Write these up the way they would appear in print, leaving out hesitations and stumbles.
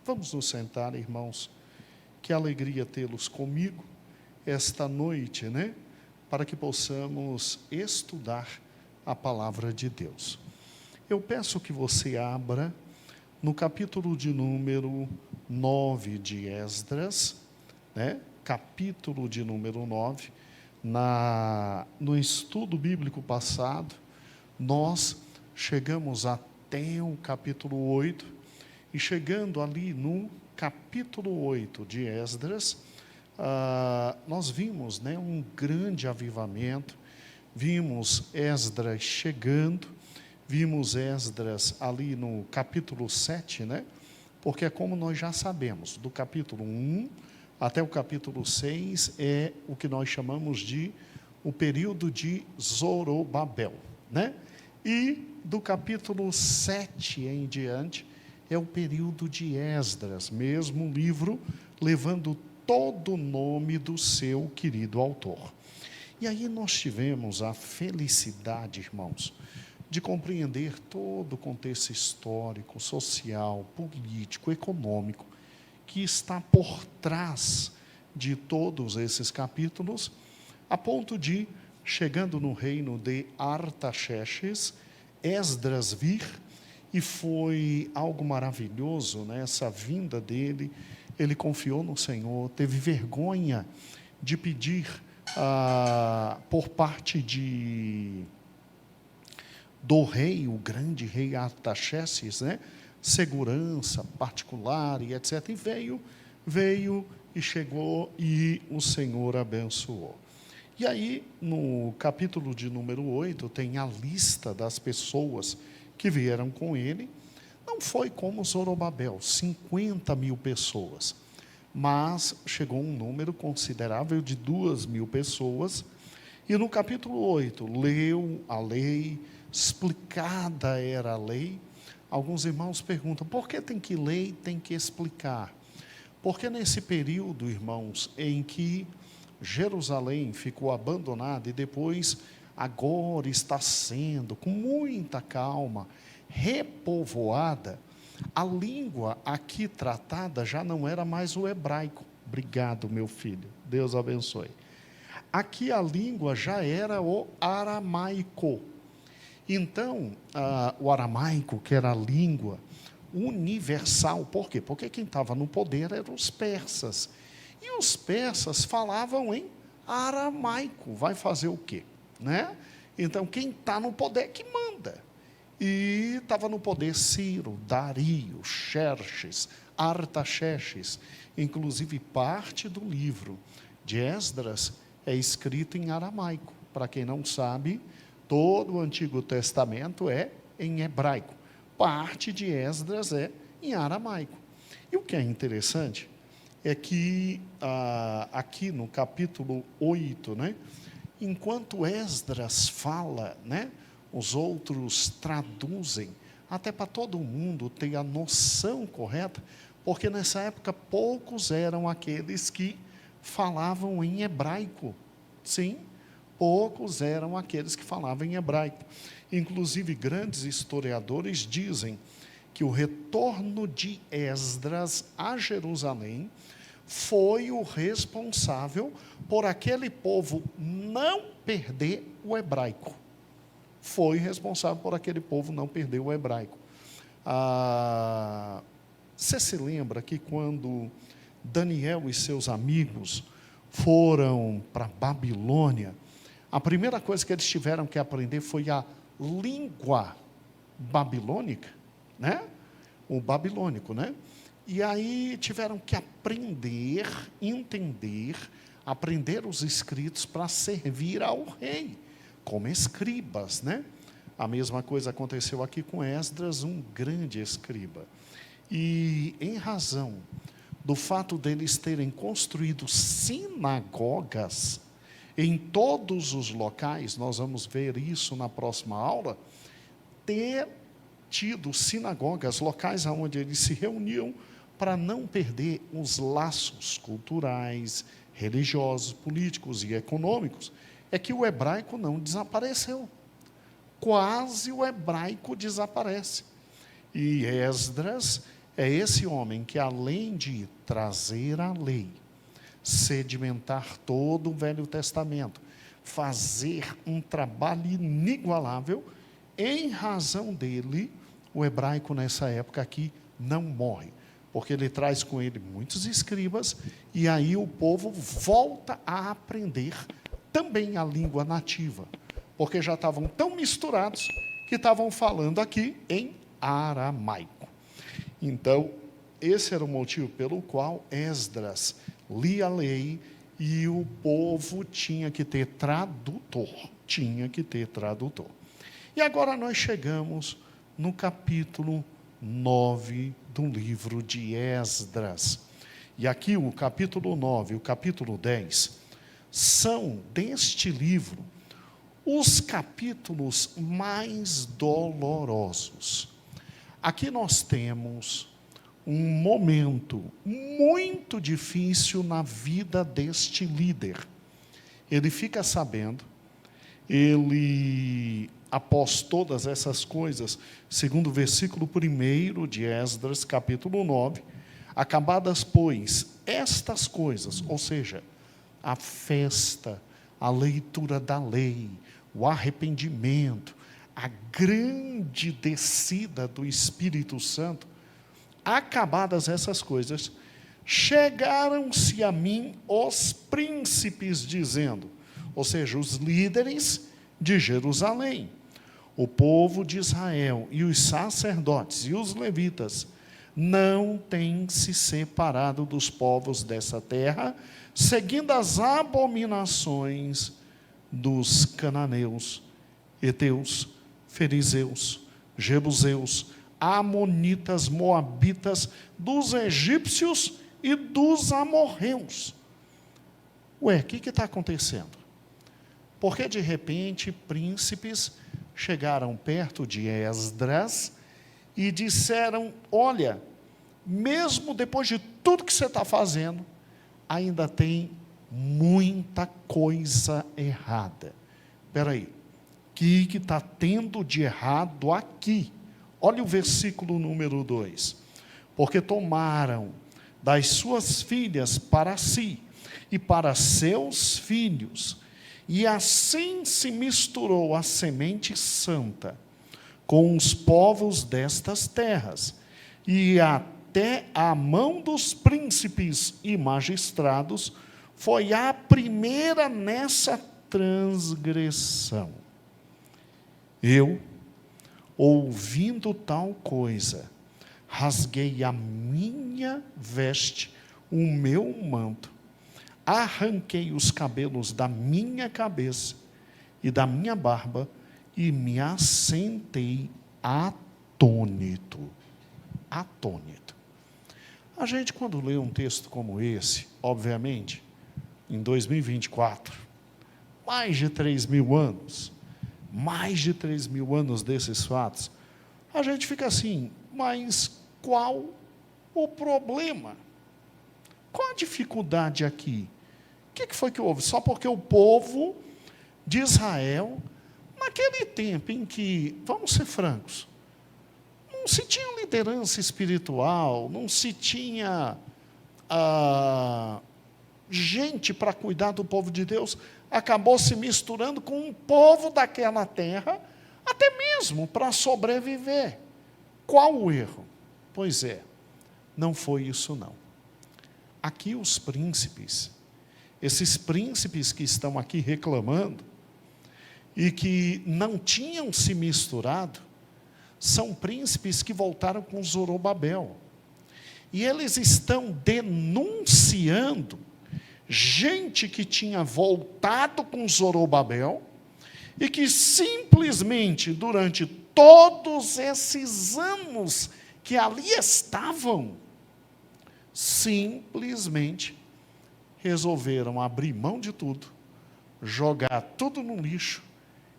Vamos nos sentar, irmãos. Que alegria tê-los comigo esta noite, né? Para que possamos estudar a palavra de Deus. Eu peço que você abra no capítulo de número 9 de Esdras, né? Capítulo de número 9. No estudo bíblico passado, nós chegamos até o capítulo 8, e chegando ali no capítulo 8 de Esdras, nós vimos, né, um grande avivamento, vimos Esdras chegando, vimos Esdras ali no capítulo 7, né, porque é como nós já sabemos, do capítulo 1 até o capítulo 6 é o que nós chamamos de o período de Zorobabel, né? E do capítulo 7 em diante é o período de Esdras, mesmo livro levando todo o nome do seu querido autor. E aí nós tivemos a felicidade, irmãos, de compreender todo o contexto histórico, social, político, econômico, que está por trás de todos esses capítulos, a ponto de, chegando no reino de Artaxerxes, Esdras vir, e foi algo maravilhoso, né? Essa vinda dele, ele confiou no Senhor, teve vergonha de pedir por parte do rei, o grande rei Artaxerxes, né? Segurança particular e etc. E veio e chegou e o Senhor abençoou. E aí, no capítulo de número 8, tem a lista das pessoas que vieram com ele. Não foi como Zorobabel, 50 mil pessoas, mas chegou um número considerável de 2.000 pessoas, e no capítulo 8, leu a lei, explicada era a lei. Alguns irmãos perguntam, por que tem que ler e tem que explicar? Porque nesse período, irmãos, em que Jerusalém ficou abandonada e depois agora está sendo, com muita calma, repovoada, a língua aqui tratada já não era mais o hebraico. Obrigado, meu filho, Deus abençoe. Aqui a língua já era o aramaico. Então, o aramaico, que era a língua universal, por quê? Porque quem estava no poder eram os persas. E os persas falavam em aramaico. Vai fazer o quê? Né? Então, quem está no poder é que manda. E estava no poder Ciro, Dario, Xerxes, Artaxerxes. Inclusive, parte do livro de Esdras é escrito em aramaico. Para quem não sabe, todo o Antigo Testamento é em hebraico. Parte de Esdras é em aramaico. E o que é interessante é que, aqui no capítulo 8, né, enquanto Esdras fala, né, os outros traduzem, até para todo mundo ter a noção correta, porque nessa época poucos eram aqueles que falavam em hebraico. Sim, poucos eram aqueles que falavam em hebraico. Inclusive, grandes historiadores dizem que o retorno de Esdras a Jerusalém foi o responsável por aquele povo não perder o hebraico. Foi responsável por aquele povo não perder o hebraico. Você se lembra que quando Daniel e seus amigos foram para Babilônia, a primeira coisa que eles tiveram que aprender foi a língua babilônica, né? O babilônico, né? E aí tiveram que aprender, entender, aprender os escritos para servir ao rei, como escribas, né? A mesma coisa aconteceu aqui com Esdras, um grande escriba. E em razão do fato deles terem construído sinagogas em todos os locais, nós vamos ver isso na próxima aula, ter tido sinagogas, locais onde eles se reuniam para não perder os laços culturais, religiosos, políticos e econômicos, é que o hebraico não desapareceu. Quase o hebraico desaparece. E Esdras é esse homem que, além de trazer a lei, sedimentar todo o Velho Testamento, fazer um trabalho inigualável, em razão dele, o hebraico nessa época aqui não morre, porque ele traz com ele muitos escribas, e aí o povo volta a aprender também a língua nativa, porque já estavam tão misturados que estavam falando aqui em aramaico. Então, esse era o motivo pelo qual Esdras lia a lei e o povo tinha que ter tradutor. Tinha que ter tradutor. E agora nós chegamos no capítulo 9 do livro de Esdras. E aqui o capítulo 9 e o capítulo 10 são, deste livro, os capítulos mais dolorosos. Aqui nós temos um momento muito difícil na vida deste líder. Ele fica sabendo, ele, após todas essas coisas, segundo o versículo 1 de Esdras, capítulo 9, acabadas, pois, estas coisas, ou seja, a festa, a leitura da lei, o arrependimento, a grande descida do Espírito Santo, acabadas essas coisas, chegaram-se a mim os príncipes, dizendo, ou seja, os líderes de Jerusalém, o povo de Israel e os sacerdotes e os levitas não têm se separado dos povos dessa terra, seguindo as abominações dos cananeus, heteus, fariseus, jebuseus, amonitas, moabitas, dos egípcios e dos amorreus. Ué, o que está acontecendo? Porque de repente príncipes chegaram perto de Esdras e disseram, olha, mesmo depois de tudo que você está fazendo, ainda tem muita coisa errada. Espera aí, o que está tendo de errado aqui? Olha o versículo número 2. Porque tomaram das suas filhas para si e para seus filhos, e assim se misturou a semente santa com os povos destas terras, e até a mão dos príncipes e magistrados foi a primeira nessa transgressão. Eu, ouvindo tal coisa, rasguei a minha veste, o meu manto, arranquei os cabelos da minha cabeça e da minha barba, e me assentei atônito. Atônito. A gente, quando lê um texto como esse, obviamente, em 2024, mais de 3.000 anos desses fatos, a gente fica assim, mas qual o problema? Qual a dificuldade aqui? O que foi que houve? Só porque o povo de Israel, naquele tempo em que, vamos ser francos, não se tinha liderança espiritual, não se tinha gente para cuidar do povo de Deus, acabou se misturando com um povo daquela terra, até mesmo para sobreviver. Qual o erro? Pois é, não foi isso não. Aqui os príncipes, esses príncipes que estão aqui reclamando, e que não tinham se misturado, são príncipes que voltaram com Zorobabel. E eles estão denunciando gente que tinha voltado com Zorobabel e que simplesmente durante todos esses anos que ali estavam, simplesmente resolveram abrir mão de tudo, jogar tudo no lixo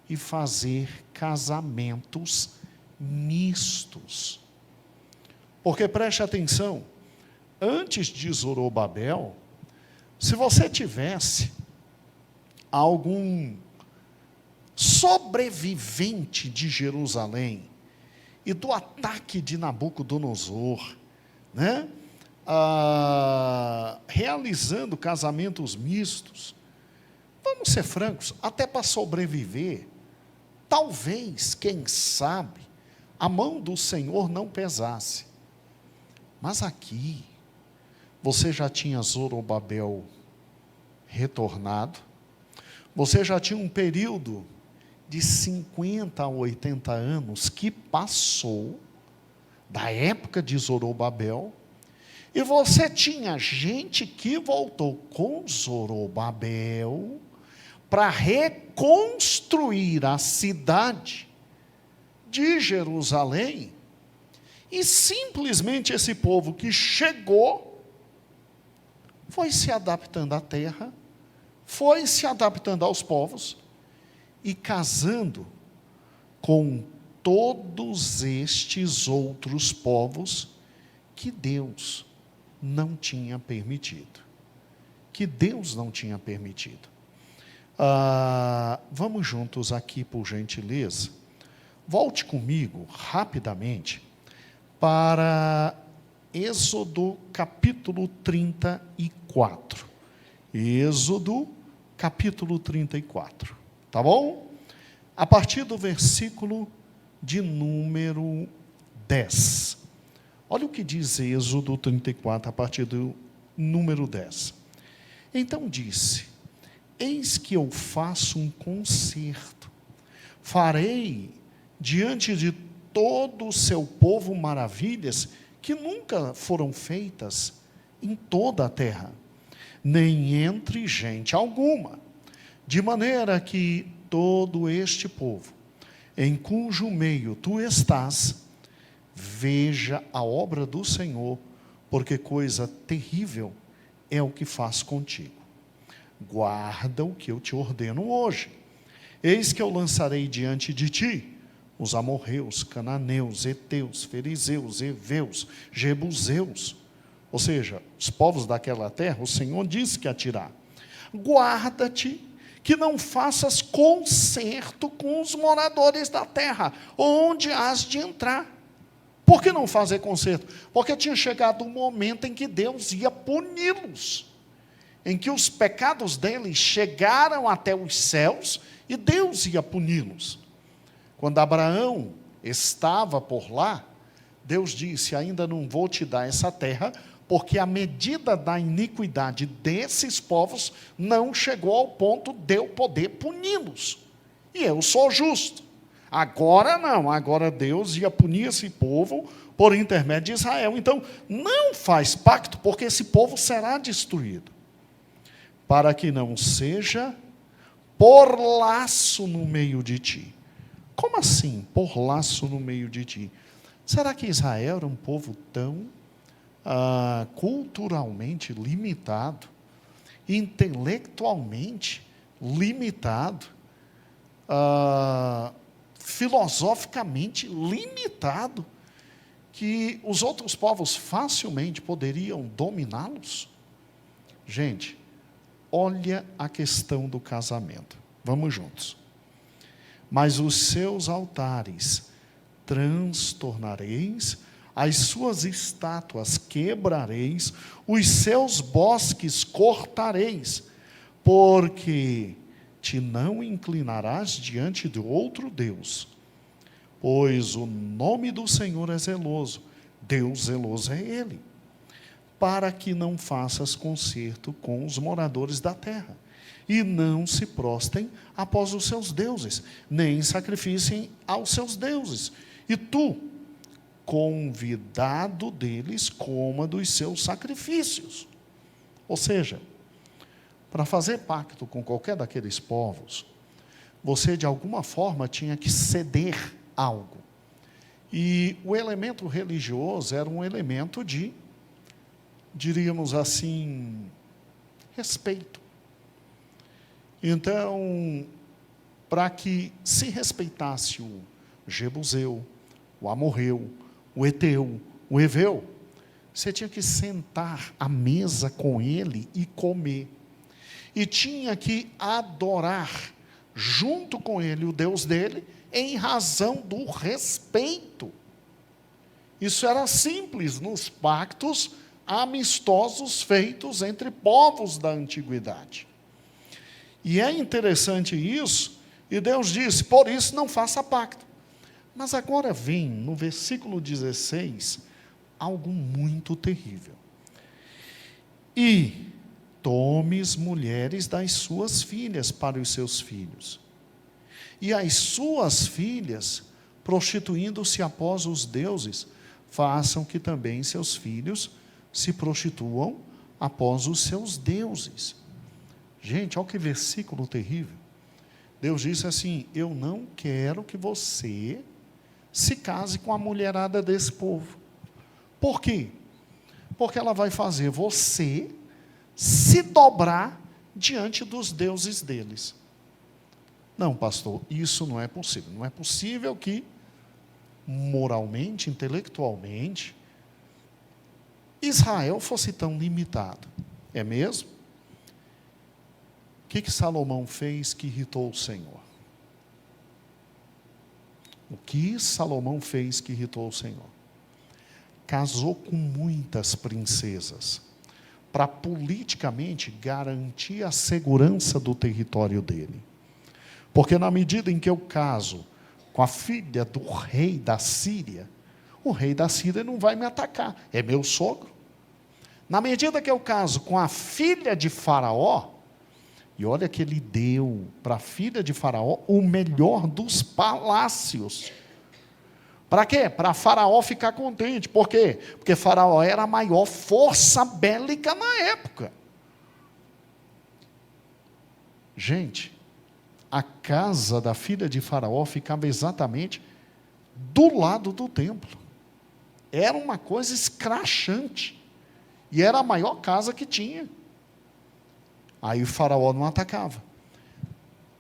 e fazer casamentos mistos. Porque preste atenção, antes de Zorobabel, se você tivesse algum sobrevivente de Jerusalém e do ataque de Nabucodonosor, né? Realizando casamentos mistos. Vamos ser francos, até para sobreviver, talvez, quem sabe, a mão do Senhor não pesasse. Mas aqui, você já tinha Zorobabel retornado, você já tinha um período de 50 a 80 anos que passou da época de Zorobabel, e você tinha gente que voltou com Zorobabel para reconstruir a cidade de Jerusalém, e simplesmente esse povo que chegou foi se adaptando à terra, foi se adaptando aos povos e casando com todos estes outros povos que Deus não tinha permitido. Que Deus não tinha permitido. Vamos juntos aqui, por gentileza. Volte comigo, rapidamente, para Êxodo capítulo 34. Êxodo capítulo 34. Tá bom? A partir do versículo de número 10. Olha o que diz Êxodo 34, a partir do número 10. Então disse: eis que eu faço um concerto, farei diante de todo o seu povo maravilhas que nunca foram feitas em toda a terra, nem entre gente alguma, de maneira que todo este povo, em cujo meio tu estás, veja a obra do Senhor, porque coisa terrível é o que faz contigo. Guarda o que eu te ordeno hoje. Eis que eu lançarei diante de ti os amorreus, cananeus, heteus, fariseus, heveus, jebuseus, ou seja, os povos daquela terra, o Senhor disse que ia tirar. Guarda-te que não faças concerto com os moradores da terra, onde has de entrar. Por que não fazer concerto? Porque tinha chegado um momento em que Deus ia puni-los, em que os pecados deles chegaram até os céus e Deus ia puni-los. Quando Abraão estava por lá, Deus disse: ainda não vou te dar essa terra, porque a medida da iniquidade desses povos não chegou ao ponto de eu poder puni-los. E eu sou justo. Agora não, agora Deus ia punir esse povo por intermédio de Israel. Então, não faz pacto, porque esse povo será destruído. Para que não seja por laço no meio de ti. Como assim, por laço no meio de ti? Será que Israel era um povo tão culturalmente limitado, intelectualmente limitado, filosoficamente limitado, que os outros povos facilmente poderiam dominá-los? Gente, olha a questão do casamento. Vamos juntos. Mas os seus altares transtornareis, as suas estátuas quebrareis, os seus bosques cortareis, porque te não inclinarás diante de outro Deus, pois o nome do Senhor é zeloso, Deus zeloso é Ele, para que não faças concerto com os moradores da terra, e não se prostrem após os seus deuses, nem sacrificem aos seus deuses, e tu, convidado deles, coma dos seus sacrifícios. Ou seja, para fazer pacto com qualquer daqueles povos, você de alguma forma tinha que ceder algo. E o elemento religioso era um elemento de, diríamos assim, respeito. Então, para que se respeitasse o jebuseu, o amorreu, o heteu, o heveu, você tinha que sentar à mesa com ele e comer. E tinha que adorar junto com ele o Deus dele, em razão do respeito. Isso era simples nos pactos amistosos feitos entre povos da antiguidade. E é interessante isso, e Deus disse, por isso não faça pacto. Mas agora vem, no versículo 16, algo muito terrível. E tomes mulheres das suas filhas para os seus filhos, e as suas filhas, prostituindo-se após os deuses, façam que também seus filhos se prostituam após os seus deuses. Gente, olha que versículo terrível. Deus disse assim, eu não quero que você se case com a mulherada desse povo. Por quê? Porque ela vai fazer você se dobrar diante dos deuses deles. Não, pastor, isso não é possível. Não é possível que, moralmente, intelectualmente, Israel fosse tão limitado. É mesmo? O que Salomão fez que irritou o Senhor? O que Salomão fez que irritou o Senhor? Casou com muitas princesas, para politicamente garantir a segurança do território dele. Porque na medida em que eu caso com a filha do rei da Síria, o rei da Síria não vai me atacar, é meu sogro. Na medida que eu caso com a filha de Faraó, e olha que ele deu para a filha de Faraó o melhor dos palácios. Para quê? Para Faraó ficar contente. Por quê? Porque Faraó era a maior força bélica na época. Gente, a casa da filha de Faraó ficava exatamente do lado do templo. Era uma coisa escrachante. E era a maior casa que tinha. Aí o Faraó não atacava.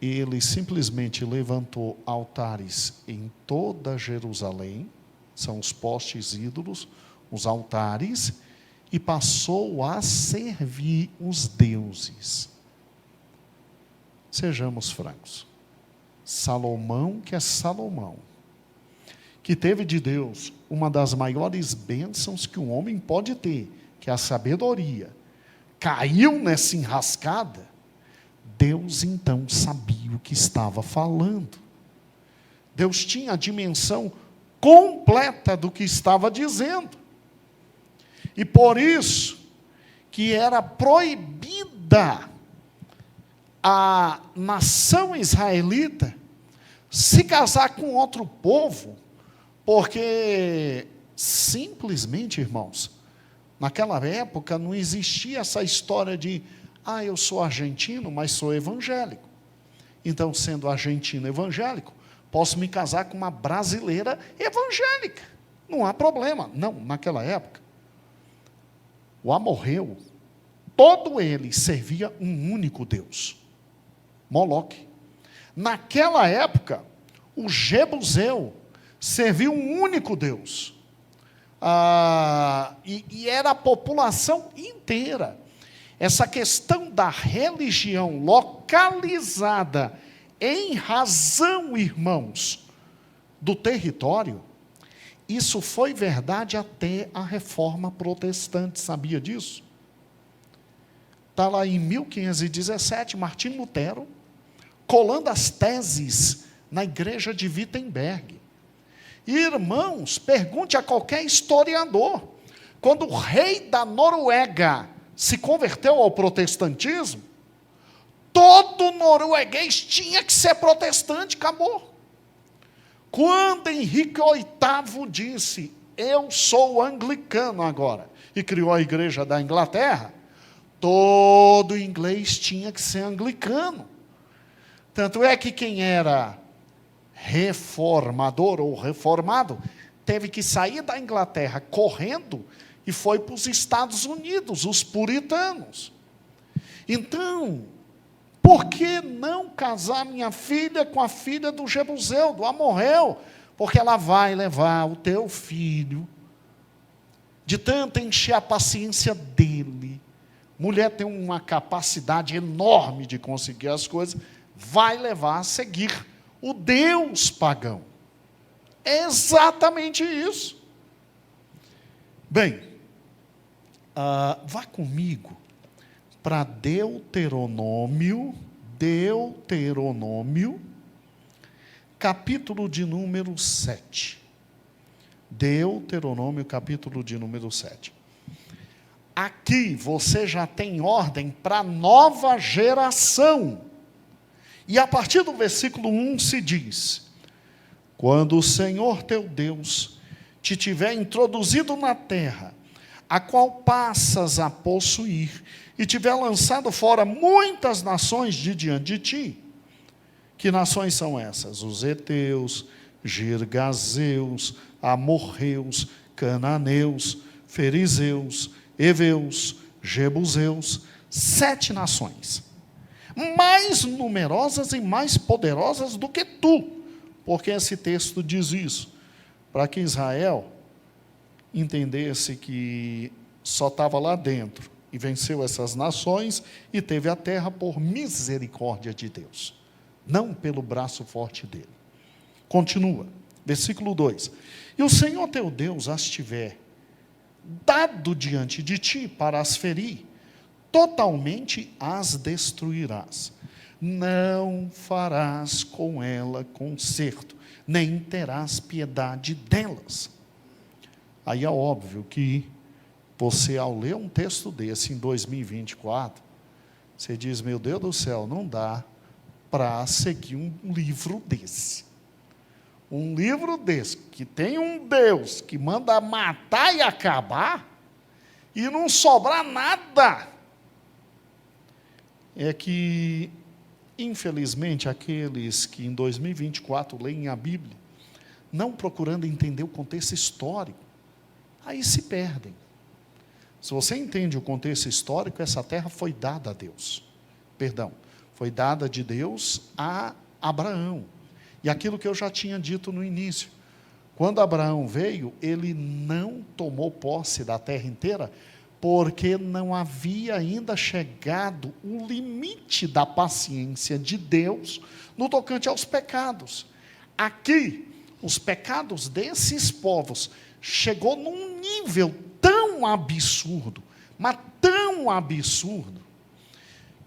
Ele simplesmente levantou altares em toda Jerusalém, são os postes ídolos, os altares, e passou a servir os deuses. Sejamos francos. Salomão, que é Salomão, que teve de Deus uma das maiores bênçãos que um homem pode ter, que é a sabedoria, caiu nessa enrascada. Deus então sabia o que estava falando. Deus tinha a dimensão completa do que estava dizendo. E por isso que era proibida a nação israelita se casar com outro povo, porque simplesmente, irmãos, naquela época não existia essa história de eu sou argentino, mas sou evangélico. Então, sendo argentino evangélico, posso me casar com uma brasileira evangélica. Não há problema. Não, naquela época, o amorreu, todo ele servia um único Deus, Moloque. Naquela época, o jebuseu servia um único Deus. E era a população inteira. Essa questão da religião localizada em razão, irmãos, do território, isso foi verdade até a Reforma Protestante, sabia disso? Está lá em 1517, Martim Lutero, colando as teses na igreja de Wittenberg. E, irmãos, pergunte a qualquer historiador, quando o rei da Noruega se converteu ao protestantismo, todo norueguês tinha que ser protestante, acabou. Quando Henrique VIII disse, eu sou anglicano agora, e criou a igreja da Inglaterra, todo inglês tinha que ser anglicano. Tanto é que quem era reformador ou reformado, teve que sair da Inglaterra correndo e foi para os Estados Unidos, os puritanos. Então, por que não casar minha filha com a filha do jebuseu, do amorreu? Porque ela vai levar o teu filho, de tanto encher a paciência dele. Mulher tem uma capacidade enorme de conseguir as coisas, vai levar a seguir o Deus pagão. É exatamente isso. Bem, vá comigo para Deuteronômio, capítulo de número 7. Deuteronômio, capítulo de número 7. Aqui você já tem ordem para a nova geração. E a partir do versículo 1 se diz: quando o Senhor teu Deus te tiver introduzido na terra, a qual passas a possuir, e tiver lançado fora muitas nações de diante de ti. Que nações são essas? Os heteus, girgazeus, amorreus, cananeus, fariseus, heveus, jebuseus, 7 nações, mais numerosas e mais poderosas do que tu, porque esse texto diz isso, para que Israel entendesse que só estava lá dentro, e venceu essas nações, e teve a terra por misericórdia de Deus, não pelo braço forte dele. Continua, versículo 2: e o Senhor teu Deus as tiver dado diante de ti para as ferir, totalmente as destruirás. Não farás com ela conserto, nem terás piedade delas. Aí é óbvio que você, ao ler um texto desse em 2024, você diz: meu Deus do céu, não dá para seguir um livro desse. Um livro desse, que tem um Deus que manda matar e acabar, e não sobrar nada. É que, infelizmente, aqueles que em 2024 leem a Bíblia, não procurando entender o contexto histórico, aí se perdem. Se você entende o contexto histórico, essa terra foi dada a Deus. Foi dada de Deus a Abraão. E aquilo que eu já tinha dito no início, quando Abraão veio, ele não tomou posse da terra inteira, porque não havia ainda chegado o limite da paciência de Deus no tocante aos pecados. Aqui, os pecados desses povos chegou num nível tão absurdo, mas tão absurdo,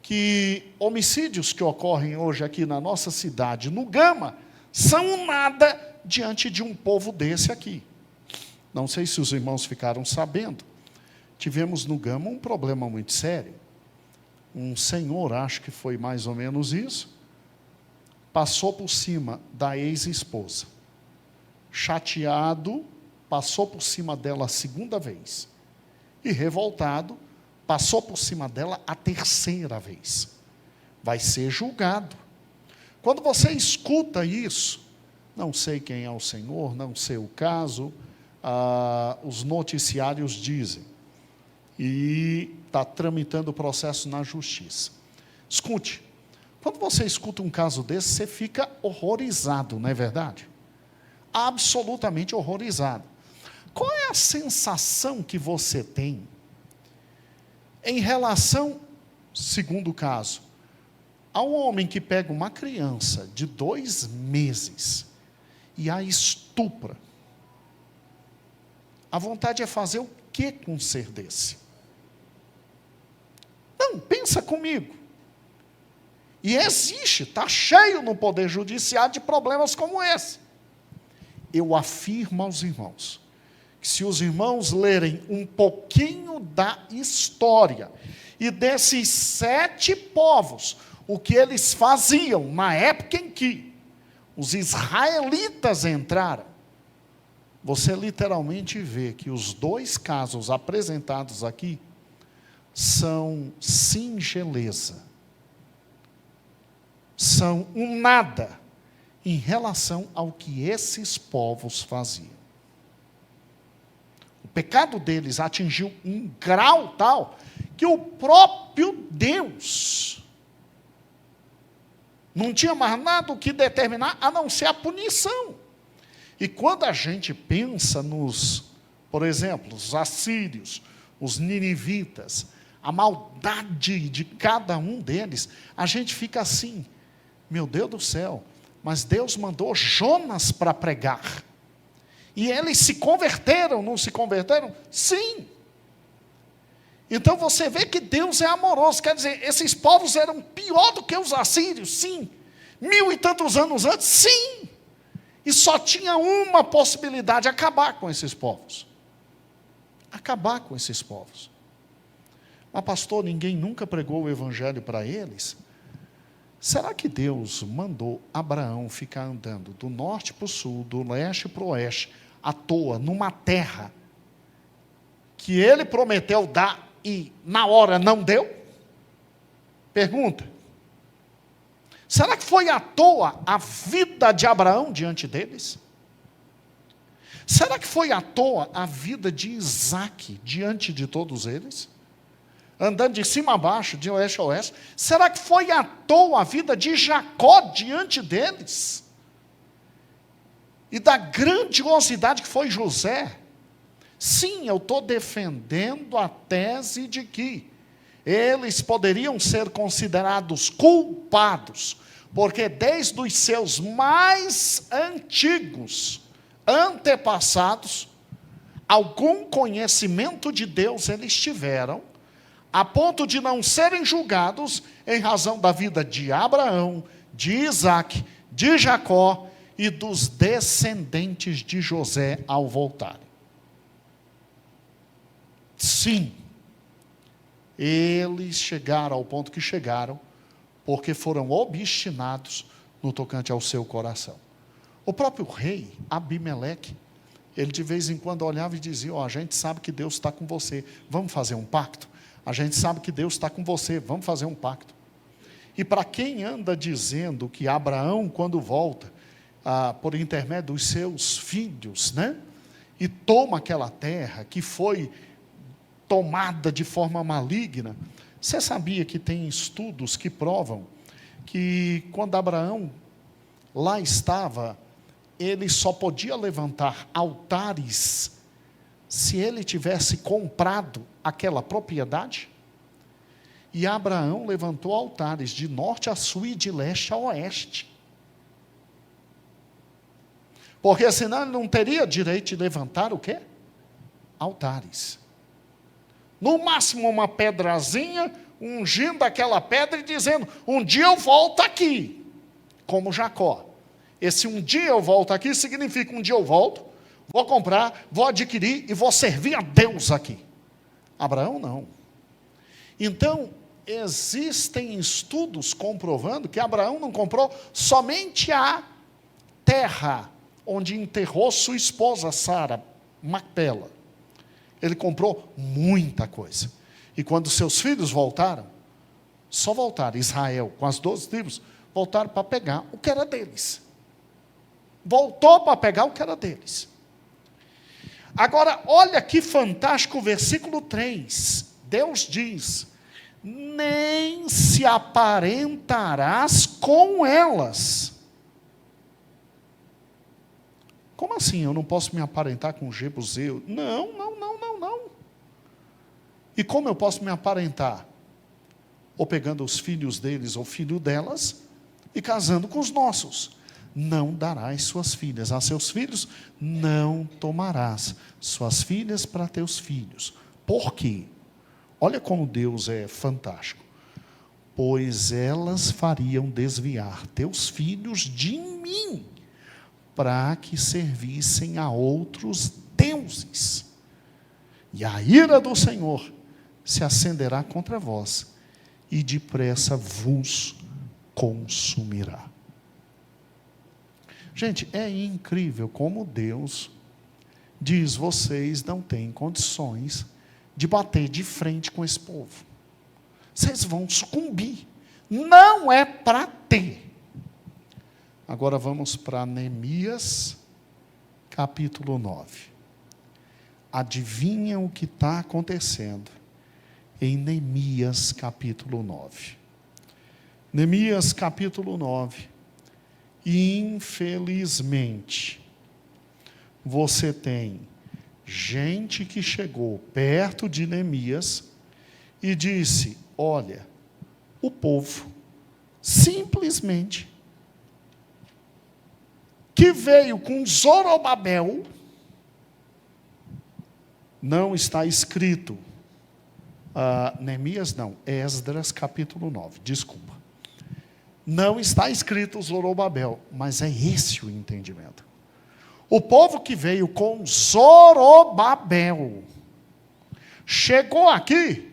que homicídios que ocorrem hoje aqui na nossa cidade, no Gama, são nada diante de um povo desse aqui. Não sei se os irmãos ficaram sabendo, tivemos no Gama um problema muito sério. Um senhor, acho que foi mais ou menos isso, passou por cima da ex-esposa. Chateado, passou por cima dela a segunda vez. E revoltado, passou por cima dela a terceira vez. Vai ser julgado. Quando você escuta isso, não sei quem é o senhor, não sei o caso, os noticiários dizem, e está tramitando o processo na justiça. Escute, quando você escuta um caso desse, você fica horrorizado, não é verdade? Absolutamente horrorizado. Qual é a sensação que você tem em relação, segundo o caso, a um homem que pega uma criança de 2 meses e a estupra? A vontade é fazer o que com um ser desse? Não, pensa comigo. E existe, está cheio no Poder Judiciário de problemas como esse. Eu afirmo aos irmãos, que se os irmãos lerem um pouquinho da história, e desses 7 povos, o que eles faziam na época em que os israelitas entraram, você literalmente vê que os 2 casos apresentados aqui são singeleza, são um nada em relação ao que esses povos faziam. O pecado deles atingiu um grau tal que o próprio Deus não tinha mais nada o que determinar a não ser a punição. E quando a gente pensa por exemplo, os assírios, os ninivitas, a maldade de cada um deles, a gente fica assim: meu Deus do céu, mas Deus mandou Jonas para pregar. E eles se converteram, não se converteram? Sim. Então você vê que Deus é amoroso. Quer dizer, esses povos eram pior do que os assírios? Sim. 1000 e tantos anos antes? Sim. E só tinha uma possibilidade: acabar com esses povos. Acabar com esses povos. Mas pastor, ninguém nunca pregou o evangelho para eles? Será que Deus mandou Abraão ficar andando do norte para o sul, do leste para o oeste, à toa, numa terra que ele prometeu dar e na hora não deu? Pergunta. Será que foi à toa a vida de Abraão diante deles? Será que foi à toa a vida de Isaque diante de todos eles? Andando de cima a baixo, de oeste a oeste. Será que foi à toa a vida de Jacó diante deles? E da grandiosidade que foi José? Sim, eu estou defendendo a tese de que eles poderiam ser considerados culpados, porque desde os seus mais antigos antepassados, algum conhecimento de Deus eles tiveram, a ponto de não serem julgados em razão da vida de Abraão, de Isaque, de Jacó e dos descendentes de José ao voltarem. Sim, eles chegaram ao ponto que chegaram, porque foram obstinados no tocante ao seu coração. O próprio rei Abimeleque, ele de vez em quando olhava e dizia: a gente sabe que Deus está com você, vamos fazer um pacto? A gente sabe que Deus está com você, vamos fazer um pacto. E para quem anda dizendo que Abraão, quando volta, por intermédio dos seus filhos, e toma aquela terra que foi tomada de forma maligna, você sabia que tem estudos que provam que quando Abraão lá estava, ele só podia levantar altares se ele tivesse comprado aquela propriedade? E Abraão levantou altares de norte a sul e de leste a oeste. Porque senão ele não teria direito de levantar o quê? Altares. No máximo uma pedrazinha, ungindo aquela pedra e dizendo: um dia eu volto aqui, como Jacó. Esse um dia eu volto aqui significa: um dia eu volto, vou comprar, vou adquirir e vou servir a Deus aqui. Abraão não. Então, existem estudos comprovando que Abraão não comprou somente a terra onde enterrou sua esposa Sara, Macpela. Ele comprou muita coisa. E quando seus filhos voltaram, só voltaram, Israel, com as 12 tribos, voltaram para pegar o que era deles. Voltou para pegar o que era deles. Agora, olha que fantástico o versículo 3. Deus diz: nem se aparentarás com elas. Como assim? Eu não posso me aparentar com o jebuseu? Não. E como eu posso me aparentar? Ou pegando os filhos deles, ou filho delas, e casando com os nossos. Não darás suas filhas a seus filhos, não tomarás suas filhas para teus filhos. Por quê? Olha como Deus é fantástico. Pois elas fariam desviar teus filhos de mim, para que servissem a outros deuses. E a ira do Senhor se acenderá contra vós, e depressa vos consumirá. Gente, é incrível como Deus diz: vocês não têm condições de bater de frente com esse povo. Vocês vão sucumbir. Não é para ter. Agora vamos para Neemias, capítulo 9. Adivinha o que está acontecendo em Neemias, capítulo 9. Neemias, capítulo 9. Infelizmente, você tem gente que chegou perto de Neemias e disse: olha, o povo simplesmente que veio com Zorobabel, não está escrito, Neemias não, Esdras capítulo 9, desculpa. Não está escrito Zorobabel, mas é esse o entendimento. O povo que veio com Zorobabel, chegou aqui,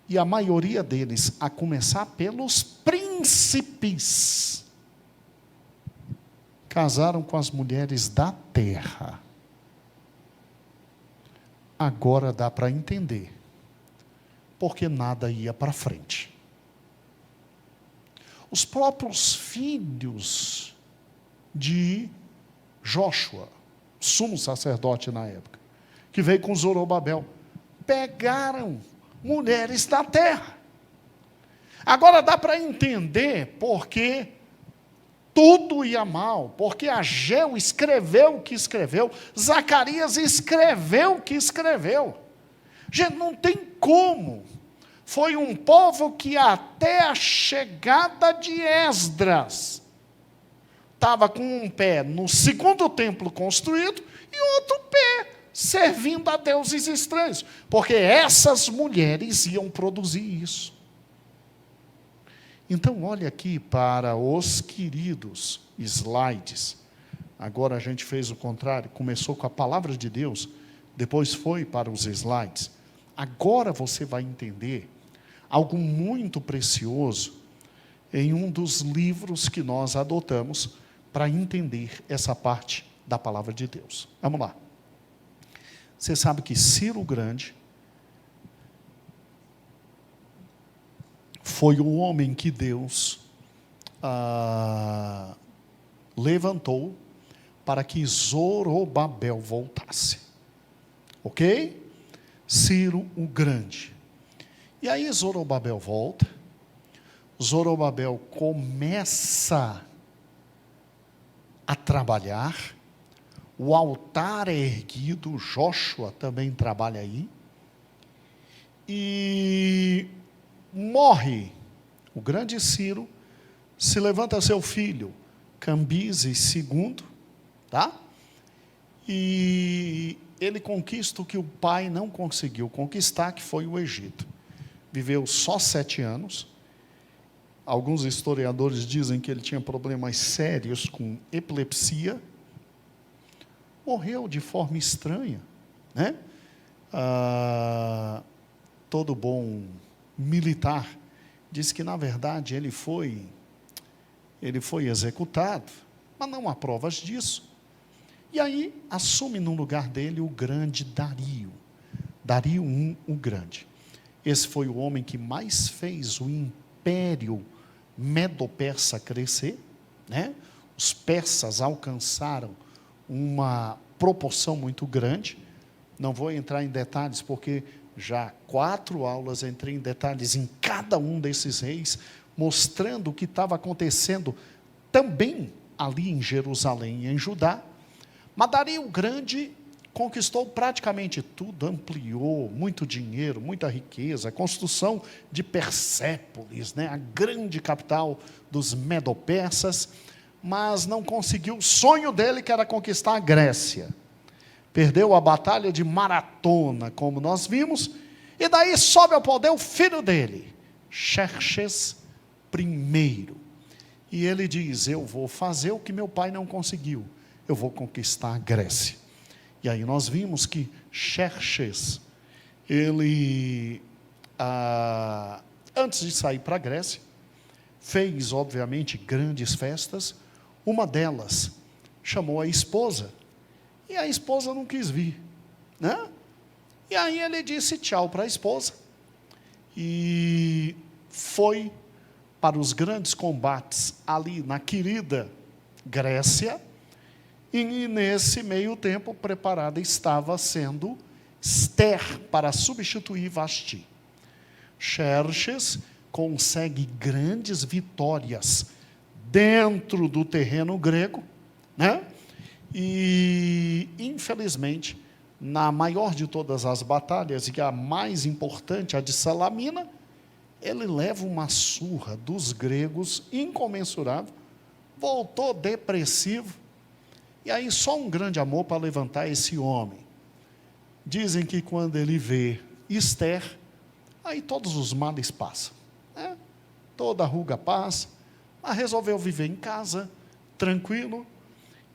e a maioria deles, a começar pelos príncipes, casaram com as mulheres da terra. Agora dá para entender, porque nada ia para frente. Os próprios filhos de Jóshua, sumo sacerdote na época, que veio com Zorobabel, pegaram mulheres da terra. Agora dá para entender porque tudo ia mal, porque Ageu escreveu o que escreveu, Zacarias escreveu o que escreveu. Gente, não tem como. Foi um povo que até a chegada de Esdras estava com um pé no segundo templo construído e outro pé servindo a deuses estranhos, porque essas mulheres iam produzir isso. Então, olha aqui para os queridos slides. Agora a gente fez o contrário, começou com a palavra de Deus, depois foi para os slides. Agora você vai entender algo muito precioso em um dos livros que nós adotamos para entender essa parte da palavra de Deus. Vamos lá. Você sabe que Ciro o Grande foi o homem que Deus levantou para que Zorobabel voltasse. Ok? Ciro o Grande. E aí Zorobabel volta, Zorobabel começa a trabalhar, o altar é erguido, Jóshua também trabalha aí, e morre o grande Ciro, se levanta seu filho, Cambises II, tá? E ele conquista o que o pai não conseguiu conquistar, que foi o Egito. Viveu só 7 anos. Alguns historiadores dizem que ele tinha problemas sérios com epilepsia. Morreu de forma estranha, né? Todo bom militar diz que, na verdade, ele foi executado, mas não há provas disso. E aí assume no lugar dele o grande Dario. Dario I, o Grande. Esse foi o homem que mais fez o império medo-persa crescer, né? Os persas alcançaram uma proporção muito grande. Não vou entrar em detalhes, porque já 4 aulas entrei em detalhes em cada um desses reis, mostrando o que estava acontecendo também ali em Jerusalém e em Judá. Mas Dario o Grande conquistou praticamente tudo, ampliou muito dinheiro, muita riqueza, a construção de Persépolis, né, a grande capital dos medo-persas, mas não conseguiu o sonho dele, que era conquistar a Grécia. Perdeu a batalha de Maratona, como nós vimos, e daí sobe ao poder o filho dele, Xerxes I. E ele diz: eu vou fazer o que meu pai não conseguiu, eu vou conquistar a Grécia. E aí nós vimos que Xerxes, ele, antes de sair para a Grécia, fez, obviamente, grandes festas. Uma delas chamou a esposa, e a esposa não quis vir, né? E aí ele disse tchau para a esposa, e foi para os grandes combates ali na querida Grécia. E nesse meio tempo, preparada estava sendo Ester para substituir Vasti. Xerxes consegue grandes vitórias dentro do terreno grego, né? E, infelizmente, na maior de todas as batalhas, e a mais importante, a de Salamina, ele leva uma surra dos gregos incomensurável, voltou depressivo, E aí só um grande amor para levantar esse homem. Dizem que quando ele vê Esther, aí todos os males passam, né? Toda ruga passa, mas resolveu viver em casa, tranquilo.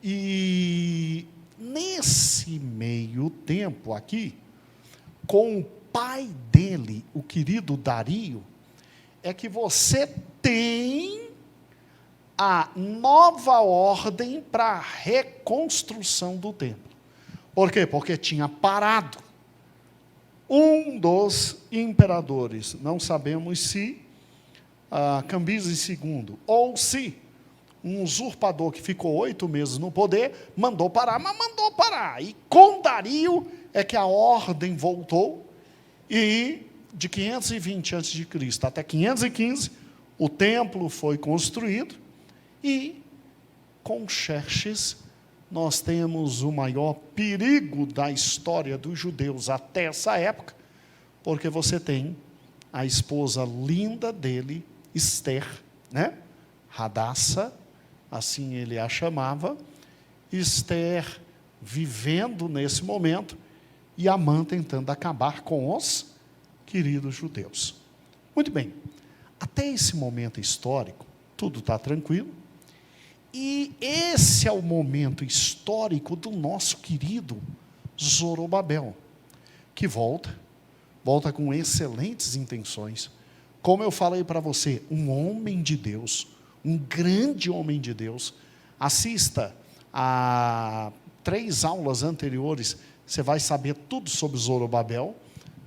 E nesse meio tempo aqui, com o pai dele, o querido Dario, é que você tem a nova ordem para a reconstrução do templo. Por quê? Porque tinha parado. Um dos imperadores, não sabemos se Cambises II, ou se um usurpador que ficou 8 meses no poder, mandou parar, mas mandou parar. E com Dario é que a ordem voltou, e de 520 a.C. até 515, o templo foi construído, e com Xerxes nós temos o maior perigo da história dos judeus até essa época, porque você tem a esposa linda dele, Esther, né? Hadassa, assim ele a chamava, Esther vivendo nesse momento, e Amã tentando acabar com os queridos judeus. Muito bem, até esse momento histórico, tudo está tranquilo, e esse é o momento histórico do nosso querido Zorobabel, que volta com excelentes intenções. Como eu falei para você, um homem de Deus, um grande homem de Deus. Assista a 3 aulas anteriores, você vai saber tudo sobre Zorobabel.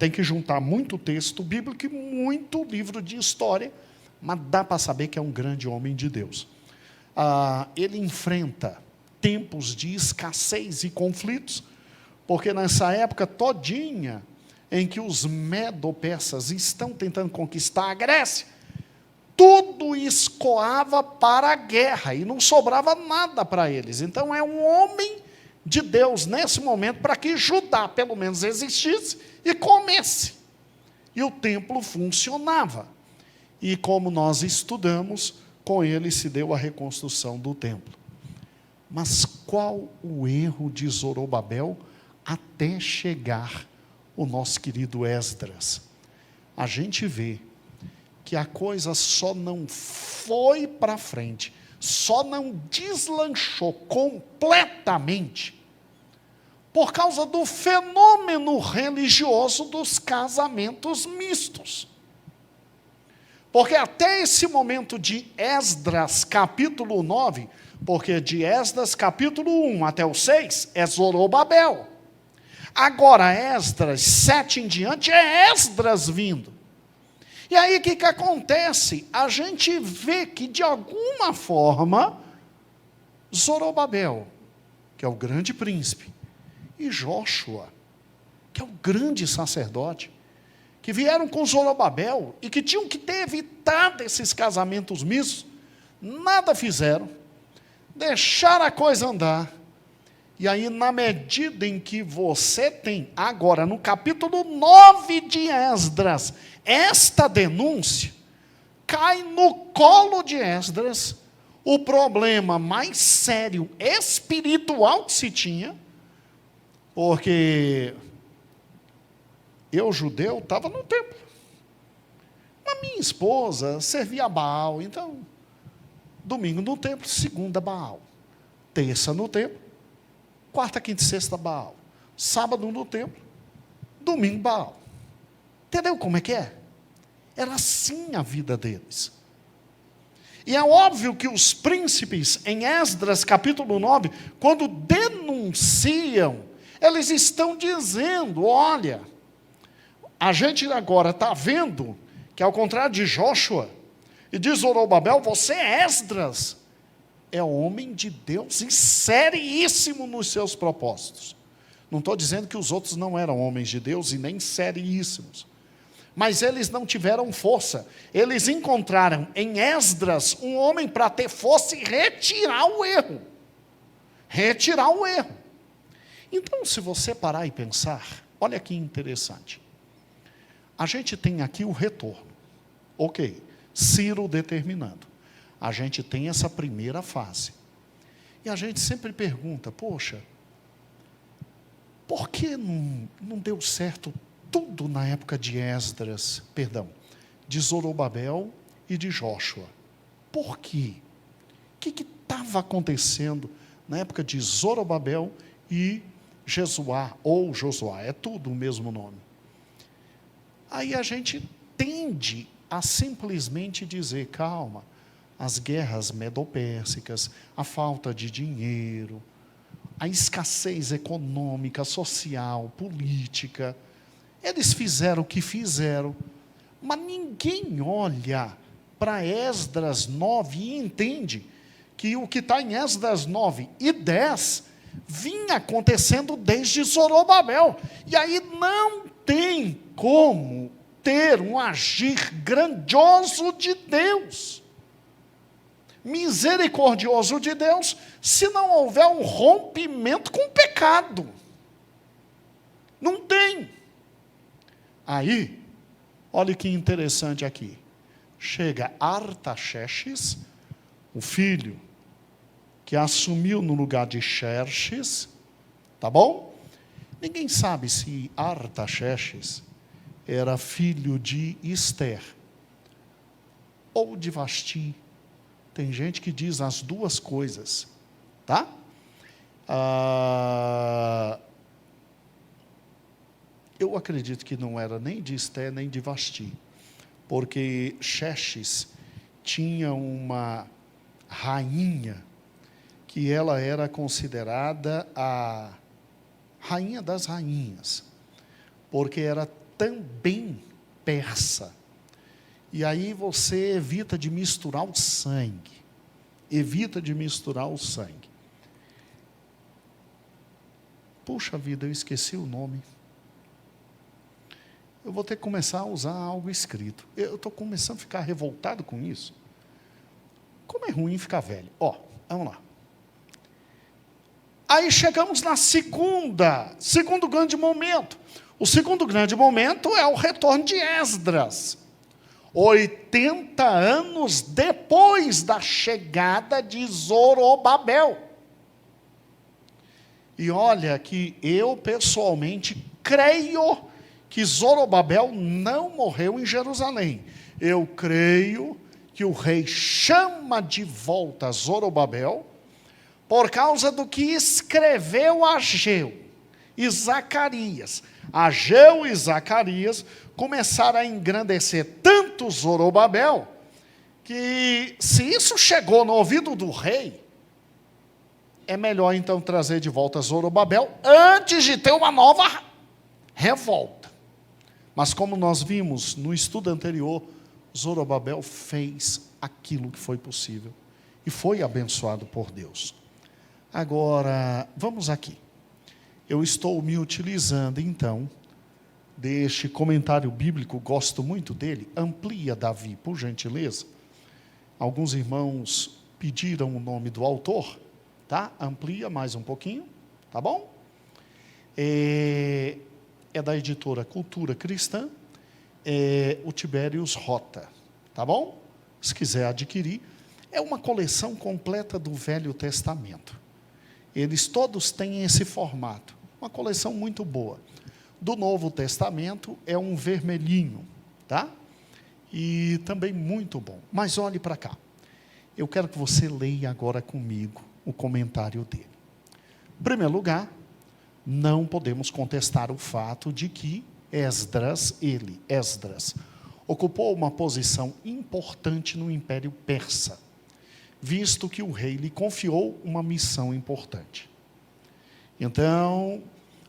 Tem que juntar muito texto bíblico e muito livro de história, mas dá para saber que é um grande homem de Deus. Ele enfrenta tempos de escassez e conflitos, porque nessa época todinha em que os medo-persas estão tentando conquistar a Grécia, tudo escoava para a guerra, e não sobrava nada para eles. Então é um homem de Deus nesse momento, para que Judá pelo menos existisse e comesse. E o templo funcionava. E como nós estudamos, com ele se deu a reconstrução do templo. Mas qual o erro de Zorobabel até chegar o nosso querido Esdras? A gente vê que a coisa só não foi para frente, só não deslanchou completamente por causa do fenômeno religioso dos casamentos mistos. Porque até esse momento de Esdras, capítulo 9, porque de Esdras, capítulo 1 até o 6, é Zorobabel. Agora, Esdras, 7 em diante, é Esdras vindo. E aí, o que acontece? A gente vê que, de alguma forma, Zorobabel, que é o grande príncipe, e Jóshua, que é o grande sacerdote, que vieram com Zorobabel e que tinham que ter evitado esses casamentos mistos, nada fizeram, deixaram a coisa andar. E aí, na medida em que você tem, agora, no capítulo 9 de Esdras, esta denúncia, cai no colo de Esdras o problema mais sério espiritual que se tinha, porque eu, judeu, estava no templo. A minha esposa servia a Baal, então, domingo no templo, segunda Baal, terça no templo, quarta, quinta e sexta Baal, sábado no templo, domingo Baal. Entendeu como é que é? Era assim a vida deles. E é óbvio que os príncipes, em Esdras capítulo 9, quando denunciam, eles estão dizendo, olha, a gente agora está vendo que, ao contrário de Jóshua e de Zorobabel, você é Esdras, é homem de Deus e seríssimo nos seus propósitos. Não estou dizendo que os outros não eram homens de Deus e nem seríssimos, mas eles não tiveram força. Eles encontraram em Esdras um homem para ter força e retirar o erro. Retirar o erro. Então, se você parar e pensar, olha que interessante. A gente tem aqui o retorno. Ok, Ciro determinando. A gente tem essa primeira fase. E a gente sempre pergunta, poxa, por que não deu certo tudo na época de Esdras, de Zorobabel e de Jóshua? Por quê? O que estava acontecendo na época de Zorobabel e Jesuá, ou Josuá, é tudo o mesmo nome. Aí a gente tende a simplesmente dizer, calma, as guerras medopérsicas, a falta de dinheiro, a escassez econômica, social, política, eles fizeram o que fizeram, mas ninguém olha para Esdras 9 e entende que o que está em Esdras 9 e 10 vinha acontecendo desde Zorobabel. E aí não tem como ter um agir grandioso de Deus, misericordioso de Deus, se não houver um rompimento com o pecado. Não tem. Aí, olha que interessante aqui. Chega Artaxerxes, o filho que assumiu no lugar de Xerxes, tá bom? Ninguém sabe se Artaxerxes era filho de Ester ou de Vasti. Tem gente que diz as duas coisas, tá? Eu acredito que não era nem de Ester nem de Vasti, porque Xerxes tinha uma rainha que ela era considerada a rainha das rainhas, porque era também persa. E aí você evita de misturar o sangue. Evita de misturar o sangue. Puxa vida, eu esqueci o nome. Eu vou ter que começar a usar algo escrito. Eu estou começando a ficar revoltado com isso. Como é ruim ficar velho. Vamos lá. Aí chegamos na segundo grande momento. O segundo grande momento é o retorno de Esdras. 80 anos depois da chegada de Zorobabel. E olha que eu pessoalmente creio que Zorobabel não morreu em Jerusalém. Eu creio que o rei chama de volta Zorobabel por causa do que escreveu Ageu e Zacarias. Ageu e Zacarias começaram a engrandecer tanto Zorobabel, que se isso chegou no ouvido do rei, é melhor então trazer de volta Zorobabel, antes de ter uma nova revolta. Mas como nós vimos no estudo anterior, Zorobabel fez aquilo que foi possível, e foi abençoado por Deus. Agora, vamos aqui. Eu estou me utilizando, então, deste comentário bíblico, gosto muito dele. Amplia, Davi, por gentileza. Alguns irmãos pediram o nome do autor, tá? Amplia mais um pouquinho, tá bom? É da editora Cultura Cristã, o Tibérius Rota, tá bom? Se quiser adquirir, é uma coleção completa do Velho Testamento. Eles todos têm esse formato, uma coleção muito boa. Do Novo Testamento é um vermelhinho, tá? E também muito bom. Mas olhe para cá. Eu quero que você leia agora comigo o comentário dele. Em primeiro lugar, não podemos contestar o fato de que Esdras, ocupou uma posição importante no Império Persa, visto que o rei lhe confiou uma missão importante. Então,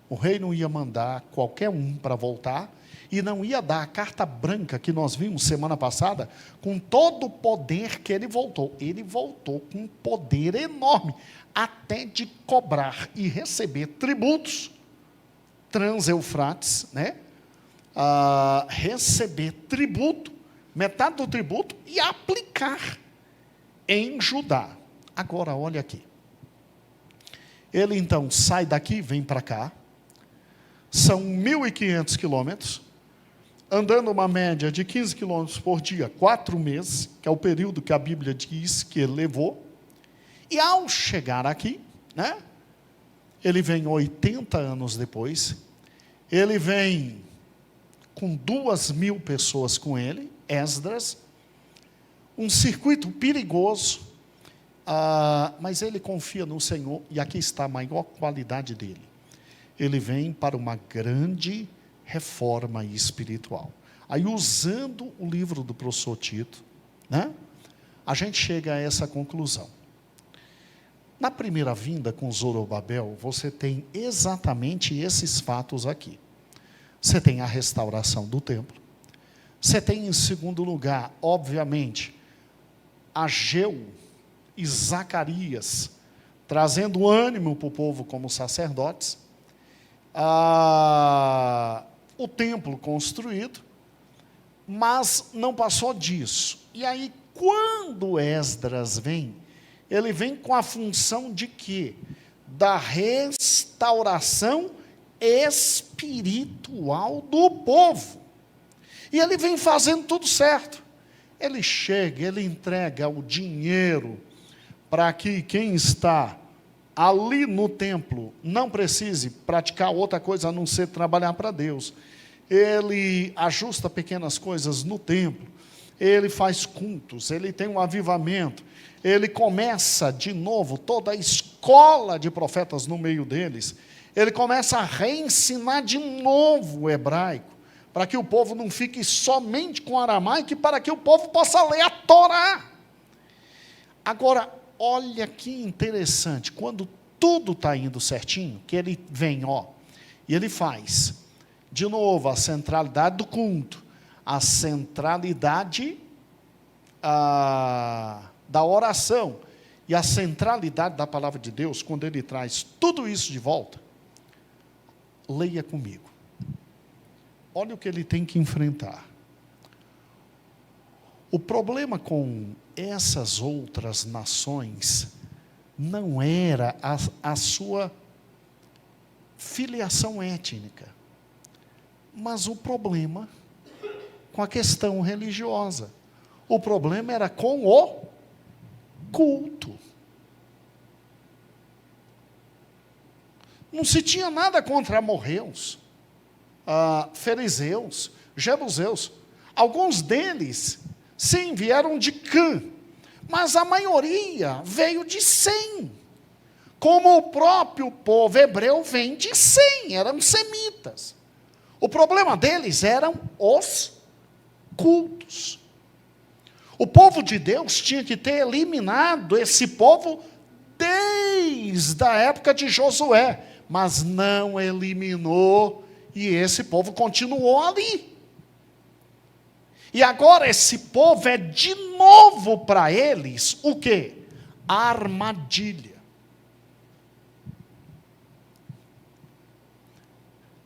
o rei não ia mandar qualquer um para voltar, e não ia dar a carta branca que nós vimos semana passada, com todo o poder que ele voltou. Ele voltou com um poder enorme, até de cobrar e receber tributos, Trans-Eufrates, né? Receber tributo, metade do tributo, e aplicar em Judá. Agora, olha aqui. Ele, então, sai daqui, vem para cá. São 1.500 quilômetros, andando uma média de 15 quilômetros por dia, 4 meses, que é o período que a Bíblia diz que ele levou, E ao chegar aqui, né, ele vem 80 anos depois, ele vem com 2.000 pessoas com ele, Esdras, um circuito perigoso, mas ele confia no Senhor, e aqui está a maior qualidade dele. Ele vem para uma grande reforma espiritual. Aí, usando o livro do professor Tito, né, a gente chega a essa conclusão. Na primeira vinda com Zorobabel, você tem exatamente esses fatos aqui. Você tem a restauração do templo. Você tem, em segundo lugar, obviamente, Ageu e Zacarias, trazendo ânimo para o povo como sacerdotes. O templo construído, mas não passou disso. E aí, quando Esdras vem, ele vem com a função de quê? Da restauração espiritual do povo. E ele vem fazendo tudo certo. Ele chega, ele entrega o dinheiro para que quem está ali no templo não precise praticar outra coisa a não ser trabalhar para Deus. Ele ajusta pequenas coisas no templo, ele faz cultos, ele tem um avivamento, ele começa de novo toda a escola de profetas no meio deles, ele começa a reensinar de novo o hebraico, para que o povo não fique somente com aramaico, e para que o povo possa ler a Torá. Agora, olha que interessante, quando tudo está indo certinho, que ele vem, e ele faz, de novo, a centralidade do culto, a centralidade da oração, e a centralidade da palavra de Deus, quando ele traz tudo isso de volta, leia comigo. Olha o que ele tem que enfrentar. O problema com essas outras nações não era a sua filiação étnica, mas o problema com a questão religiosa. O problema era com o culto. Não se tinha nada contra amorreus, fariseus, jebuseus. Alguns deles, sim, vieram de Cã, mas a maioria veio de Sem. Como o próprio povo hebreu vem de Sem, eram semitas. O problema deles eram os cultos. O povo de Deus tinha que ter eliminado esse povo desde a época de Josué, mas não eliminou, e esse povo continuou ali. E agora esse povo é de novo para eles o quê? Armadilha.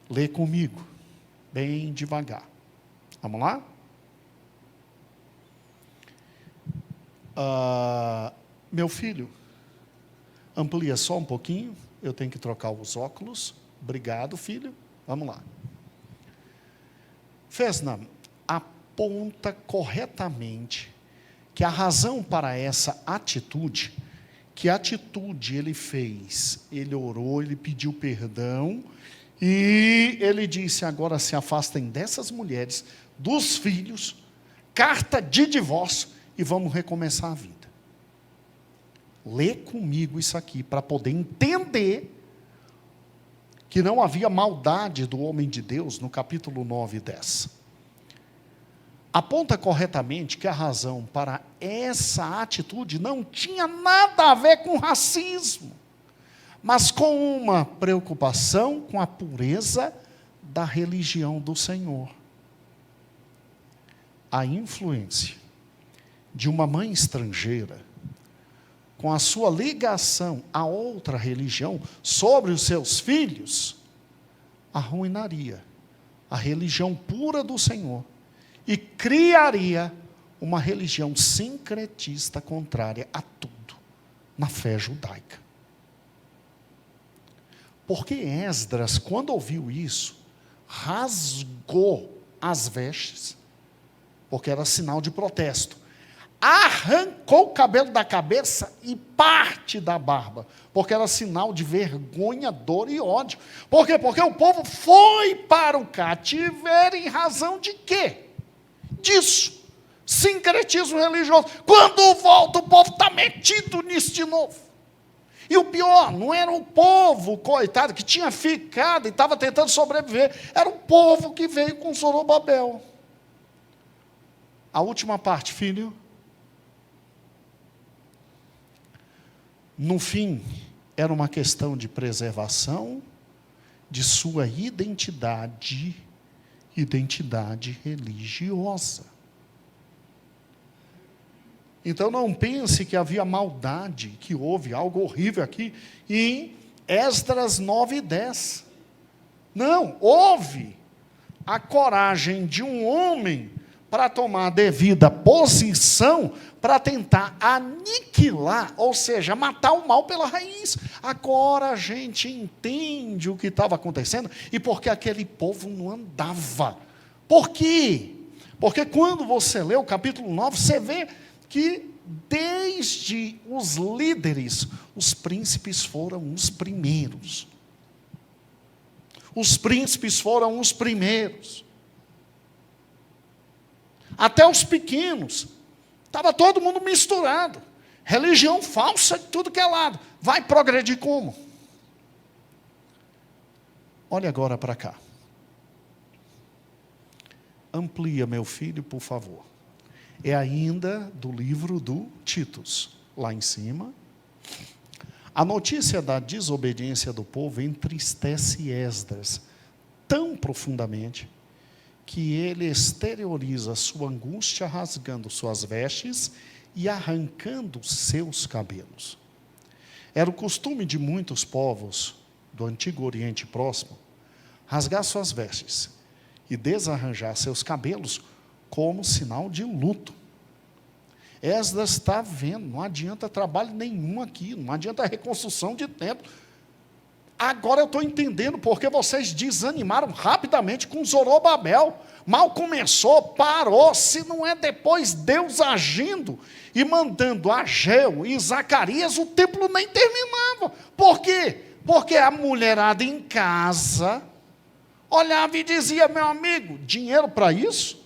Lê comigo, bem devagar. Vamos lá? Meu filho, amplia só um pouquinho, eu tenho que trocar os óculos. Obrigado, filho. Vamos lá. Fesna aponta corretamente que a razão para essa atitude, que atitude ele fez? Ele orou, ele pediu perdão, e ele disse: agora se afastem dessas mulheres, dos filhos, carta de divórcio, e vamos recomeçar a vida. Lê comigo isso aqui, para poder entender que não havia maldade do homem de Deus, no capítulo 9 e 10. Aponta corretamente que a razão para essa atitude não tinha nada a ver com racismo, mas com uma preocupação com a pureza da religião do Senhor. A influência de uma mãe estrangeira, com a sua ligação a outra religião sobre os seus filhos, arruinaria a religião pura do Senhor e criaria uma religião sincretista contrária a tudo na fé judaica. Porque Esdras, quando ouviu isso, rasgou as vestes, porque era sinal de protesto. arrancou o cabelo da cabeça e parte da barba, porque era sinal de vergonha, dor e ódio. Por quê? Porque o povo foi para o cativeiro em razão de quê? Disso. Sincretismo religioso. Quando volta, o povo está metido nisso de novo. E o pior, não era o povo, coitado, que tinha ficado e estava tentando sobreviver. Era o povo que veio com Zorobabel. A última parte, filho. No fim, era uma questão de preservação de sua identidade religiosa. Então não pense que havia maldade, que houve algo horrível aqui em Esdras 9:10. Não, houve a coragem de um homem para tomar a devida posição para tentar aniquilar, ou seja, matar o mal pela raiz. Agora a gente entende o que estava acontecendo e porque aquele povo não andava. Por quê? Porque quando você lê o capítulo 9, você vê que desde os líderes, os príncipes foram os primeiros. Os príncipes foram os primeiros. Até os pequenos. Estava todo mundo misturado. Religião falsa de tudo que é lado. Vai progredir como? Olhe agora para cá. Amplia, meu filho, por favor. É ainda do livro do Titus, lá em cima. A notícia da desobediência do povo entristece Esdras tão profundamente que ele exterioriza sua angústia rasgando suas vestes e arrancando seus cabelos. Era o costume de muitos povos do Antigo Oriente Próximo rasgar suas vestes e desarranjar seus cabelos como sinal de luto. Esdras está vendo, não adianta trabalho nenhum aqui, não adianta reconstrução de templo. Agora eu estou entendendo porque vocês desanimaram rapidamente com Zorobabel. Mal começou, parou. Se não é depois Deus agindo e mandando Ageu e Zacarias, o templo nem terminava. Por quê? Porque a mulherada em casa olhava e dizia: meu amigo, dinheiro para isso?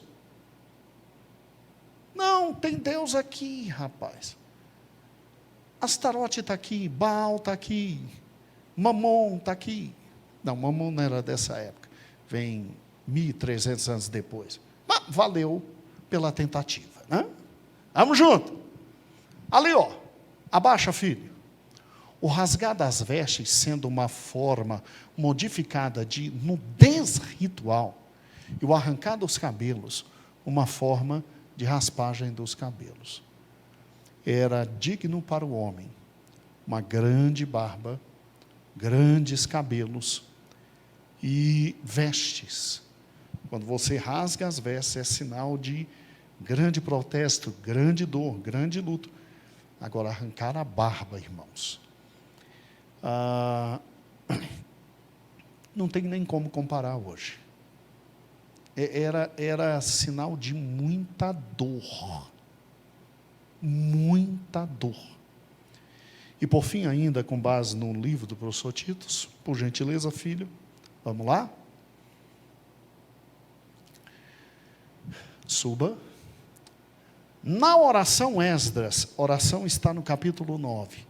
Não, tem Deus aqui, rapaz. Astarote está aqui, Baal está aqui, Mamon está aqui. Não, Mamon não era dessa época. Vem 1.300 anos depois. Mas valeu pela tentativa, né? Vamos junto. Ali, ó. Abaixa, filho. O rasgar das vestes sendo uma forma modificada de nudez ritual, e o arrancar dos cabelos, uma forma de raspagem dos cabelos. Era digno para o homem uma grande barba, grandes cabelos e vestes. Quando você rasga as vestes, é sinal de grande protesto, grande dor, grande luto. Agora, arrancar a barba, irmãos, não tem nem como comparar hoje. Era sinal de muita dor. Muita dor. E por fim, ainda com base no livro do professor Titus, por gentileza, filho, vamos lá? Suba. Na oração Esdras, oração está no capítulo 9,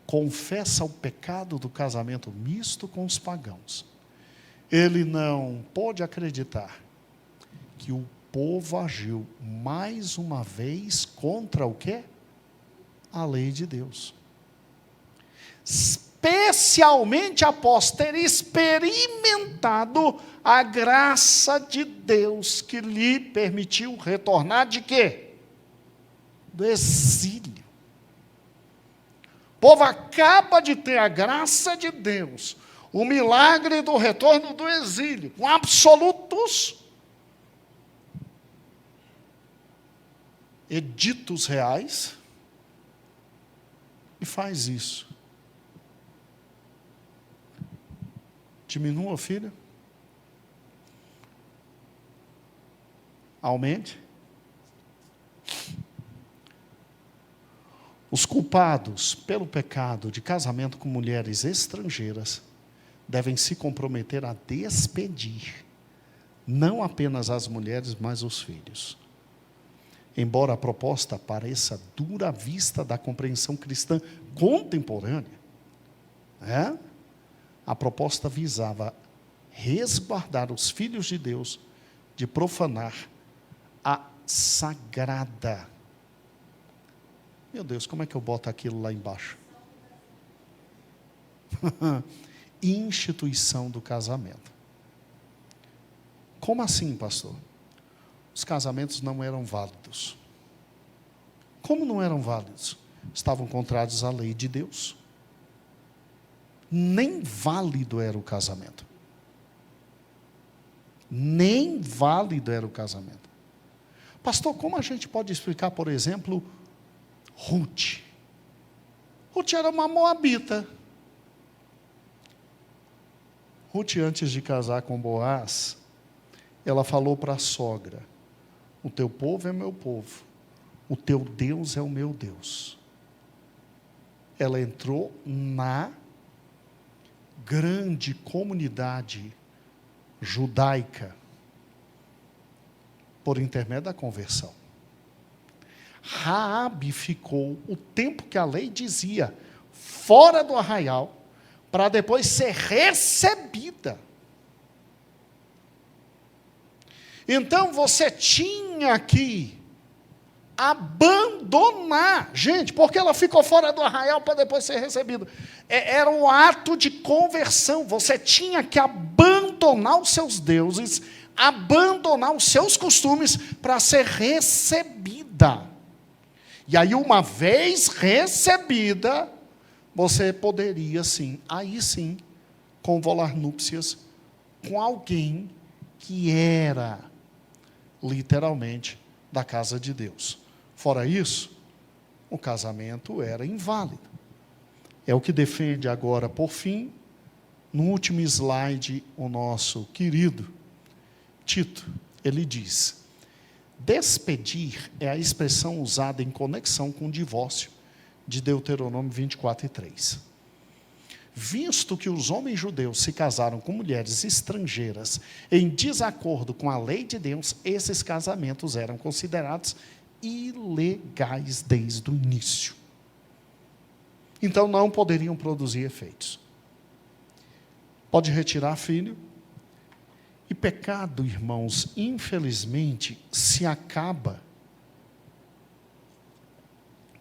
confessa o pecado do casamento misto com os pagãos. Ele não pôde acreditar que o povo agiu mais uma vez contra o quê? A lei de Deus. Especialmente após ter experimentado a graça de Deus que lhe permitiu retornar de quê? Do exílio. O povo acaba de ter a graça de Deus, o milagre do retorno do exílio, com absolutos editos reais, e faz isso. Diminua, filha. Aumente. Os culpados pelo pecado de casamento com mulheres estrangeiras devem se comprometer a despedir não apenas as mulheres, mas os filhos. Embora a proposta pareça dura à vista da compreensão cristã contemporânea, a proposta visava resguardar os filhos de Deus de profanar a sagrada. Meu Deus, como é que eu boto aquilo lá embaixo? Instituição do casamento. Como assim, pastor? Os casamentos não eram válidos. Como não eram válidos? Estavam contrários à lei de Deus. Nem válido era o casamento. Nem válido era o casamento. Pastor, como a gente pode explicar, por exemplo, Ruth? Ruth era uma moabita. Ruth, antes de casar com Boaz, ela falou para a sogra: o teu povo é meu povo, o teu Deus é o meu Deus. Ela entrou na grande comunidade judaica por intermédio da conversão. Raabe ficou o tempo que a lei dizia fora do arraial, para depois ser recebida. Então você tinha que abandonar, gente, porque ela ficou fora do arraial para depois ser recebida. Era um ato de conversão. Você tinha que abandonar os seus deuses, abandonar os seus costumes para ser recebida. E aí, uma vez recebida, você poderia sim, aí sim, convolar núpcias com alguém que era literalmente da casa de Deus. Fora isso, o casamento era inválido. É o que defende agora, por fim, no último slide, o nosso querido Tito. Ele diz: despedir é a expressão usada em conexão com o divórcio de Deuteronômio 24:3. Visto que os homens judeus se casaram com mulheres estrangeiras em desacordo com a lei de Deus, esses casamentos eram considerados ilegais desde o início. Então não poderiam produzir efeitos. Pode retirar filho. E pecado, irmãos, infelizmente, se acaba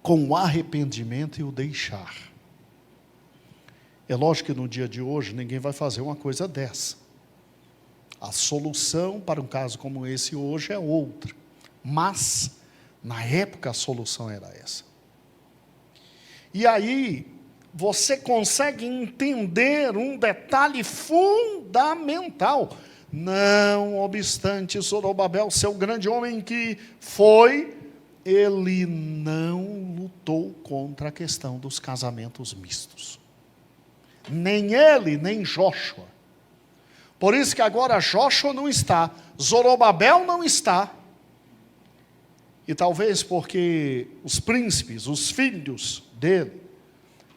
com o arrependimento e o deixar. É lógico que no dia de hoje ninguém vai fazer uma coisa dessa. A solução para um caso como esse hoje é outra. Mas, na época, a solução era essa. E aí, você consegue entender um detalhe fundamental. Não obstante Zorobabel, seu grande homem que foi, ele não lutou contra a questão dos casamentos mistos. Nem ele, nem Jóshua. Por isso que agora Jóshua não está, Zorobabel não está. E talvez porque os príncipes, os filhos dele,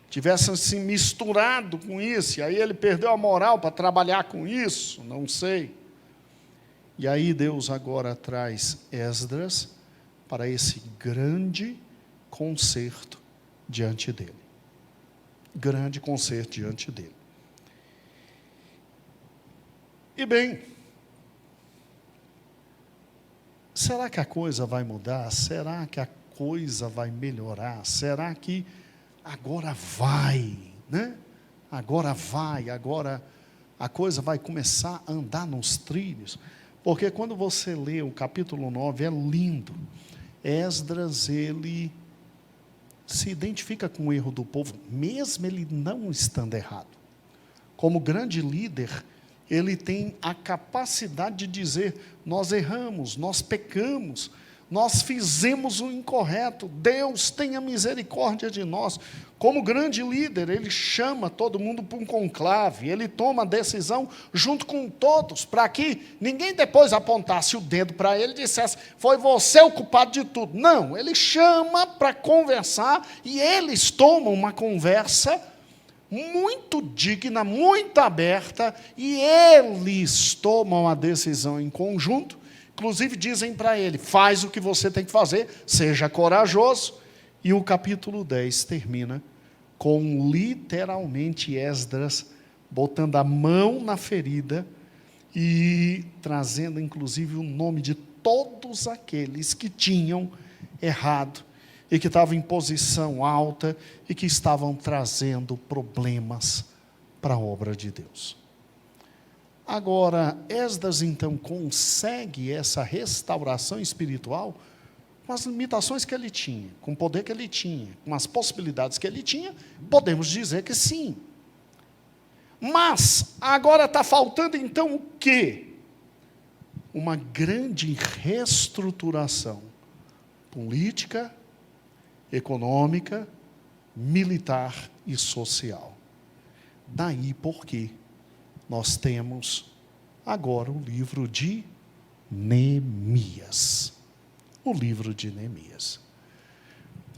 tivessem se misturado com isso, e aí ele perdeu a moral para trabalhar com isso, não sei. E aí Deus agora traz Esdras para esse grande concerto diante dele. Grande concerto diante dele. E bem, será que a coisa vai mudar? Será que a coisa vai melhorar? Será que agora vai, né? Agora a coisa vai começar a andar nos trilhos. Porque quando você lê o capítulo 9, é lindo. Esdras, ele se identifica com o erro do povo, mesmo ele não estando errado. Como grande líder, ele tem a capacidade de dizer: nós erramos, nós pecamos, nós fizemos o incorreto, Deus tenha misericórdia de nós. Como grande líder, ele chama todo mundo para um conclave, ele toma a decisão junto com todos, para que ninguém depois apontasse o dedo para ele e dissesse, foi você o culpado de tudo. Não, ele chama para conversar, e eles tomam uma conversa muito digna, muito aberta, e eles tomam a decisão em conjunto. Inclusive dizem para ele, faz o que você tem que fazer, seja corajoso. E o capítulo 10 termina com literalmente Esdras botando a mão na ferida e trazendo inclusive o nome de todos aqueles que tinham errado e que estavam em posição alta e que estavam trazendo problemas para a obra de Deus. Agora, Esdras então consegue essa restauração espiritual com as limitações que ele tinha, com o poder que ele tinha, com as possibilidades que ele tinha, podemos dizer que sim. Mas, agora está faltando então o quê? Uma grande reestruturação política, econômica, militar e social. Daí porque nós temos agora o livro de Neemias. O livro de Neemias.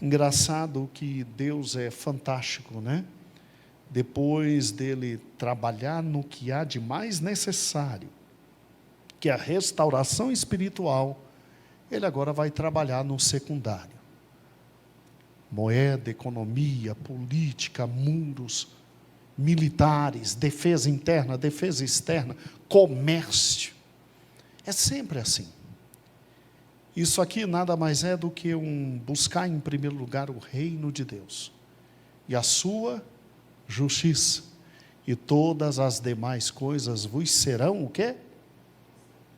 Engraçado que Deus é fantástico, né? Depois dele trabalhar no que há de mais necessário, que é a restauração espiritual, ele agora vai trabalhar no secundário. Moeda, economia, política, muros, militares, defesa interna, defesa externa, comércio. É sempre assim. Isso aqui nada mais é do que buscar em primeiro lugar o reino de Deus e a sua justiça, e todas as demais coisas vos serão o quê?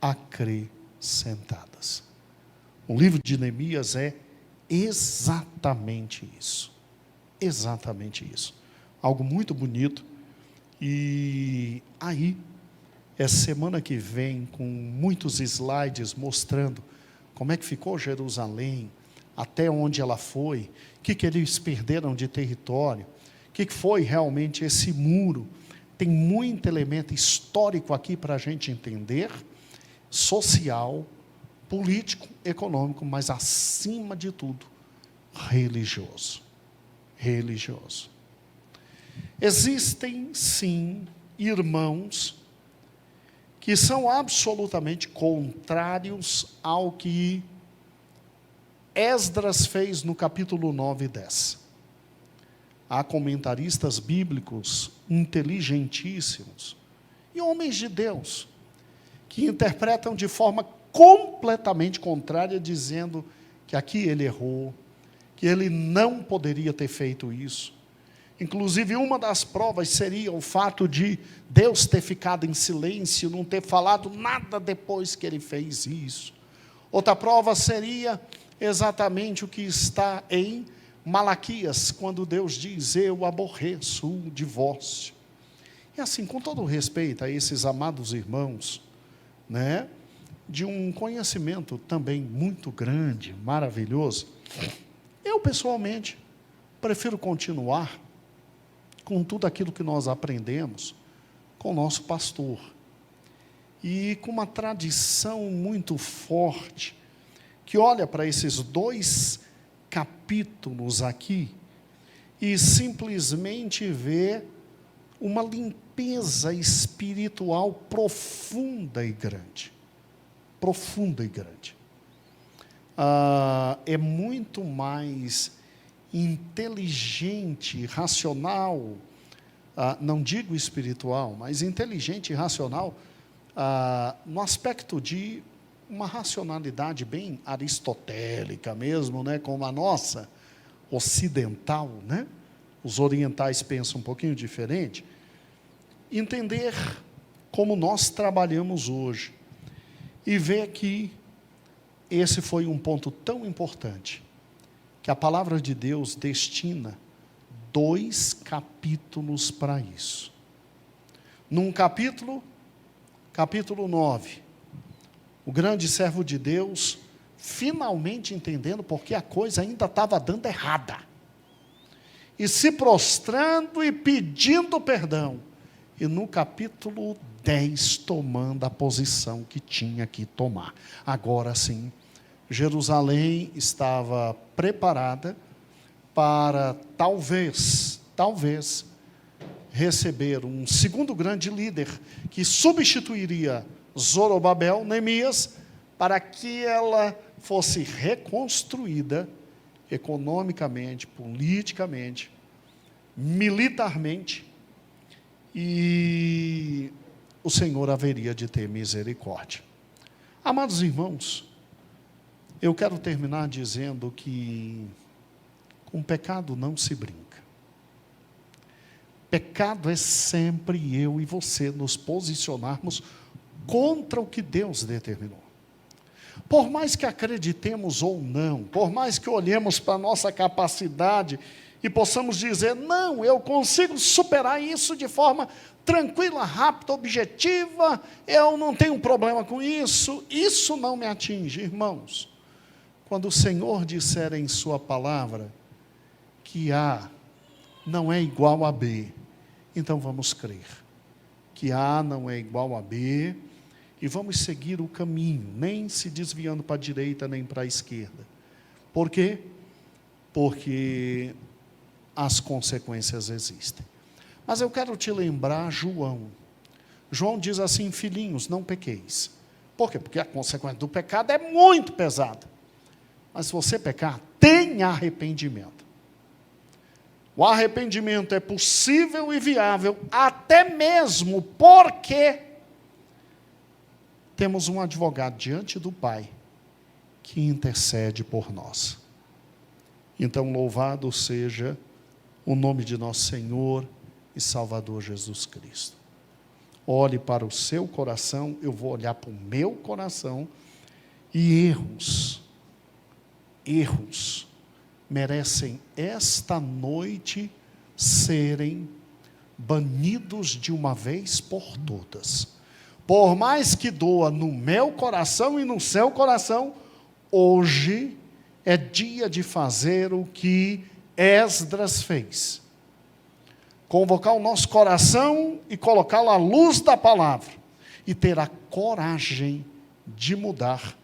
Acrescentadas. O livro de Neemias é exatamente isso. Exatamente isso. Algo muito bonito. E aí, essa semana que vem, com muitos slides mostrando como é que ficou Jerusalém, até onde ela foi, o que eles perderam de território, o que foi realmente esse muro. Tem muito elemento histórico aqui para a gente entender, social, político, econômico, mas acima de tudo, religioso. Religioso. Existem, sim, irmãos que são absolutamente contrários ao que Esdras fez no capítulo 9 e 10. Há comentaristas bíblicos inteligentíssimos e homens de Deus que interpretam de forma completamente contrária, dizendo que aqui ele errou, que ele não poderia ter feito isso. Inclusive, uma das provas seria o fato de Deus ter ficado em silêncio, não ter falado nada depois que ele fez isso. Outra prova seria exatamente o que está em Malaquias, quando Deus diz, eu aborreço o divórcio. E assim, com todo respeito a esses amados irmãos, né, de um conhecimento também muito grande, maravilhoso, eu pessoalmente prefiro continuar com tudo aquilo que nós aprendemos com o nosso pastor. E com uma tradição muito forte, que olha para esses 2 capítulos aqui, e simplesmente vê uma limpeza espiritual profunda e grande. Profunda e grande. É muito mais inteligente, racional, não digo espiritual, mas inteligente e racional, no aspecto de uma racionalidade bem aristotélica mesmo, né, como a nossa, ocidental, né? Os orientais pensam um pouquinho diferente. Entender como nós trabalhamos hoje e ver que esse foi um ponto tão importante, que a palavra de Deus destina 2 capítulos para isso. Num capítulo 9, o grande servo de Deus finalmente entendendo porque a coisa ainda estava dando errada. E se prostrando e pedindo perdão. E no capítulo 10, tomando a posição que tinha que tomar. Agora sim, Jerusalém estava preparada para talvez, receber um segundo grande líder que substituiria Zorobabel, Neemias, para que ela fosse reconstruída economicamente, politicamente, militarmente, e o Senhor haveria de ter misericórdia. Amados irmãos, eu quero terminar dizendo que com pecado não se brinca. Pecado é sempre eu e você nos posicionarmos contra o que Deus determinou. Por mais que acreditemos ou não, por mais que olhemos para a nossa capacidade e possamos dizer, não, eu consigo superar isso de forma tranquila, rápida, objetiva, eu não tenho problema com isso, isso não me atinge. Irmãos, quando o Senhor disser em sua palavra que A não é igual a B, então vamos crer que A não é igual a B, e vamos seguir o caminho, nem se desviando para a direita nem para a esquerda. Por quê? Porque as consequências existem. Mas eu quero te lembrar João. João diz assim, filhinhos, não pequeis. Por quê? Porque a consequência do pecado é muito pesada. Mas se você pecar, tenha arrependimento. O arrependimento é possível e viável, até mesmo porque temos um advogado diante do Pai que intercede por nós. Então, louvado seja o nome de nosso Senhor e Salvador Jesus Cristo. Olhe para o seu coração, eu vou olhar para o meu coração, e erros merecem esta noite serem banidos de uma vez por todas. Por mais que doa no meu coração e no seu coração, hoje é dia de fazer o que Esdras fez. Convocar o nosso coração e colocá-lo à luz da palavra. E ter a coragem de mudar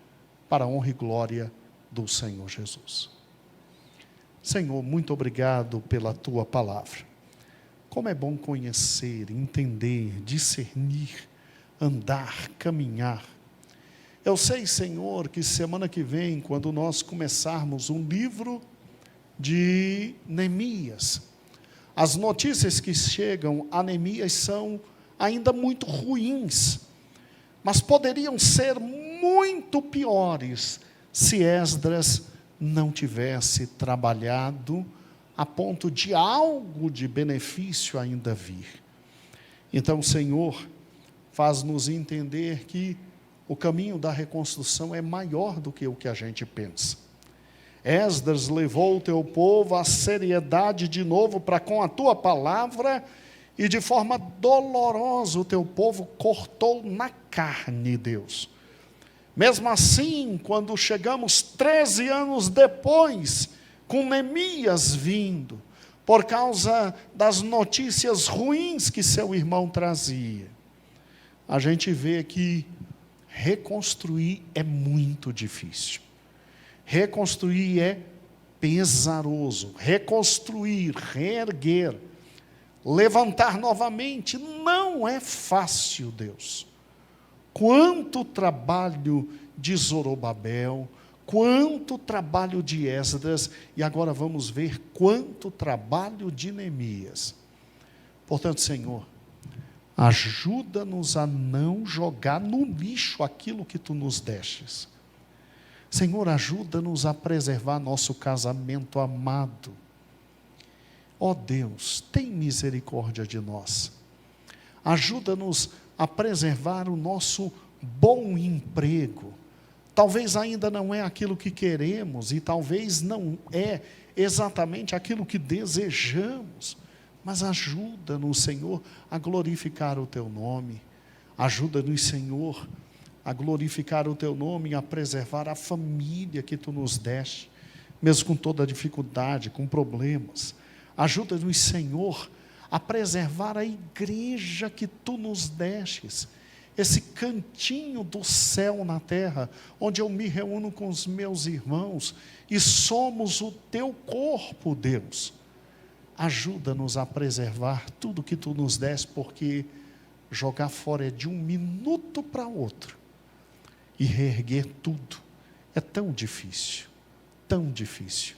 para a honra e glória do Senhor Jesus. Senhor, muito obrigado pela tua palavra. Como é bom conhecer, entender, discernir, andar, caminhar. Eu sei, Senhor, que semana que vem, quando nós começarmos um livro de Neemias, as notícias que chegam a Neemias são ainda muito ruins, mas poderiam ser muito piores se Esdras não tivesse trabalhado a ponto de algo de benefício ainda vir. Então, Senhor, faz-nos entender que o caminho da reconstrução é maior do que o que a gente pensa. Esdras levou o teu povo à seriedade de novo para com a tua palavra, e de forma dolorosa o teu povo cortou na carne, Deus. Mesmo assim, quando chegamos 13 anos depois, com Neemias vindo, por causa das notícias ruins que seu irmão trazia, a gente vê que reconstruir é muito difícil. Reconstruir é pesaroso. Reconstruir, reerguer, levantar novamente, não é fácil, Deus. Quanto trabalho de Zorobabel, quanto trabalho de Esdras, e agora vamos ver quanto trabalho de Neemias. Portanto, Senhor, ajuda-nos a não jogar no lixo aquilo que Tu nos destes. Senhor, ajuda-nos a preservar nosso casamento amado. Ó Deus, tem misericórdia de nós. Ajuda-nos a preservar o nosso bom emprego. Talvez ainda não é aquilo que queremos, e talvez não é exatamente aquilo que desejamos, mas ajuda-nos, Senhor, a glorificar o Teu nome. Ajuda-nos, Senhor, a glorificar o teu nome e a preservar a família que tu nos deste, mesmo com toda a dificuldade, com problemas. Ajuda-nos, Senhor, a preservar a igreja que tu nos destes, esse cantinho do céu na terra, onde eu me reúno com os meus irmãos e somos o teu corpo, Deus. Ajuda-nos a preservar tudo que tu nos deste, porque jogar fora é de um minuto para outro, e reerguer tudo é tão difícil, tão difícil.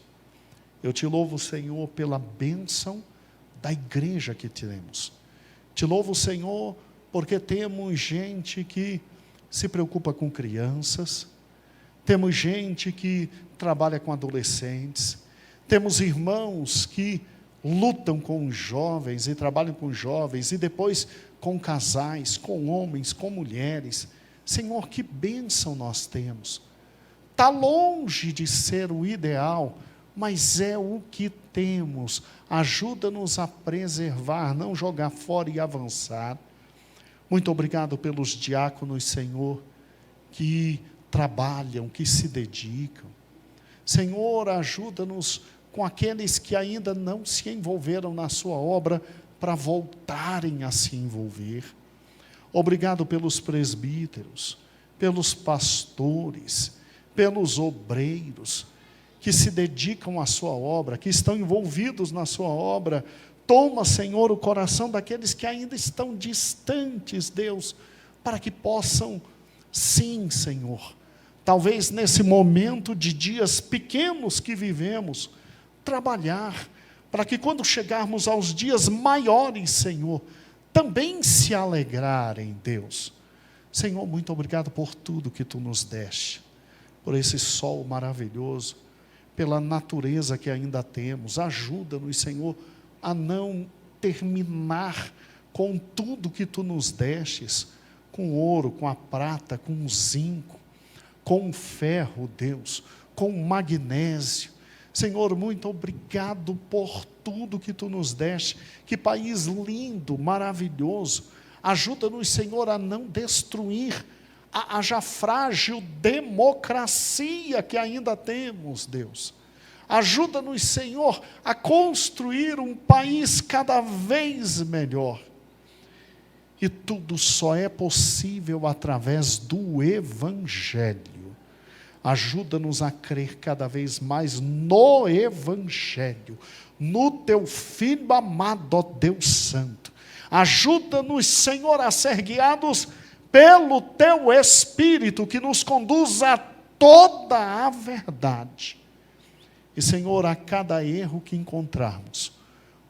Eu te louvo, Senhor, pela bênção da igreja que temos. Te louvo, Senhor, porque temos gente que se preocupa com crianças, temos gente que trabalha com adolescentes, temos irmãos que lutam com os jovens e trabalham com jovens, e depois com casais, com homens, com mulheres. Senhor, que bênção nós temos. Está longe de ser o ideal, mas é o que temos. Ajuda-nos a preservar, não jogar fora e avançar. Muito obrigado pelos diáconos, Senhor, que trabalham, que se dedicam. Senhor, ajuda-nos com aqueles que ainda não se envolveram na sua obra, para voltarem a se envolver. Obrigado pelos presbíteros, pelos pastores, pelos obreiros, que se dedicam à sua obra, que estão envolvidos na sua obra. Toma, Senhor, o coração daqueles que ainda estão distantes, Deus, para que possam, sim, Senhor, talvez nesse momento de dias pequenos que vivemos, trabalhar, para que quando chegarmos aos dias maiores, Senhor, também se alegrarem, Deus. Senhor, muito obrigado por tudo que tu nos deste, por esse sol maravilhoso, pela natureza que ainda temos. Ajuda-nos, Senhor, a não terminar com tudo que tu nos destes, com ouro, com a prata, com o zinco, com o ferro, Deus, com o magnésio. Senhor, muito obrigado por tudo que tu nos deste. Que país lindo, maravilhoso. Ajuda-nos, Senhor, a não destruir a já frágil democracia que ainda temos, Deus. Ajuda-nos, Senhor, a construir um país cada vez melhor. E tudo só é possível através do Evangelho. Ajuda-nos a crer cada vez mais no Evangelho, no teu Filho amado, ó Deus Santo. Ajuda-nos, Senhor, a ser guiados pelo teu Espírito, que nos conduz a toda a verdade. E, Senhor, a cada erro que encontrarmos,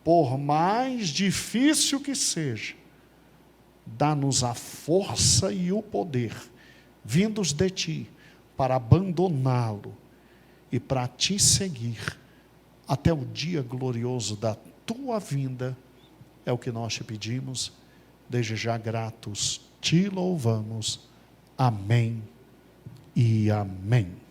por mais difícil que seja, dá-nos a força e o poder, vindos de ti, para abandoná-lo e para te seguir até o dia glorioso da tua vinda. É o que nós te pedimos, desde já gratos te louvamos. Amém e amém.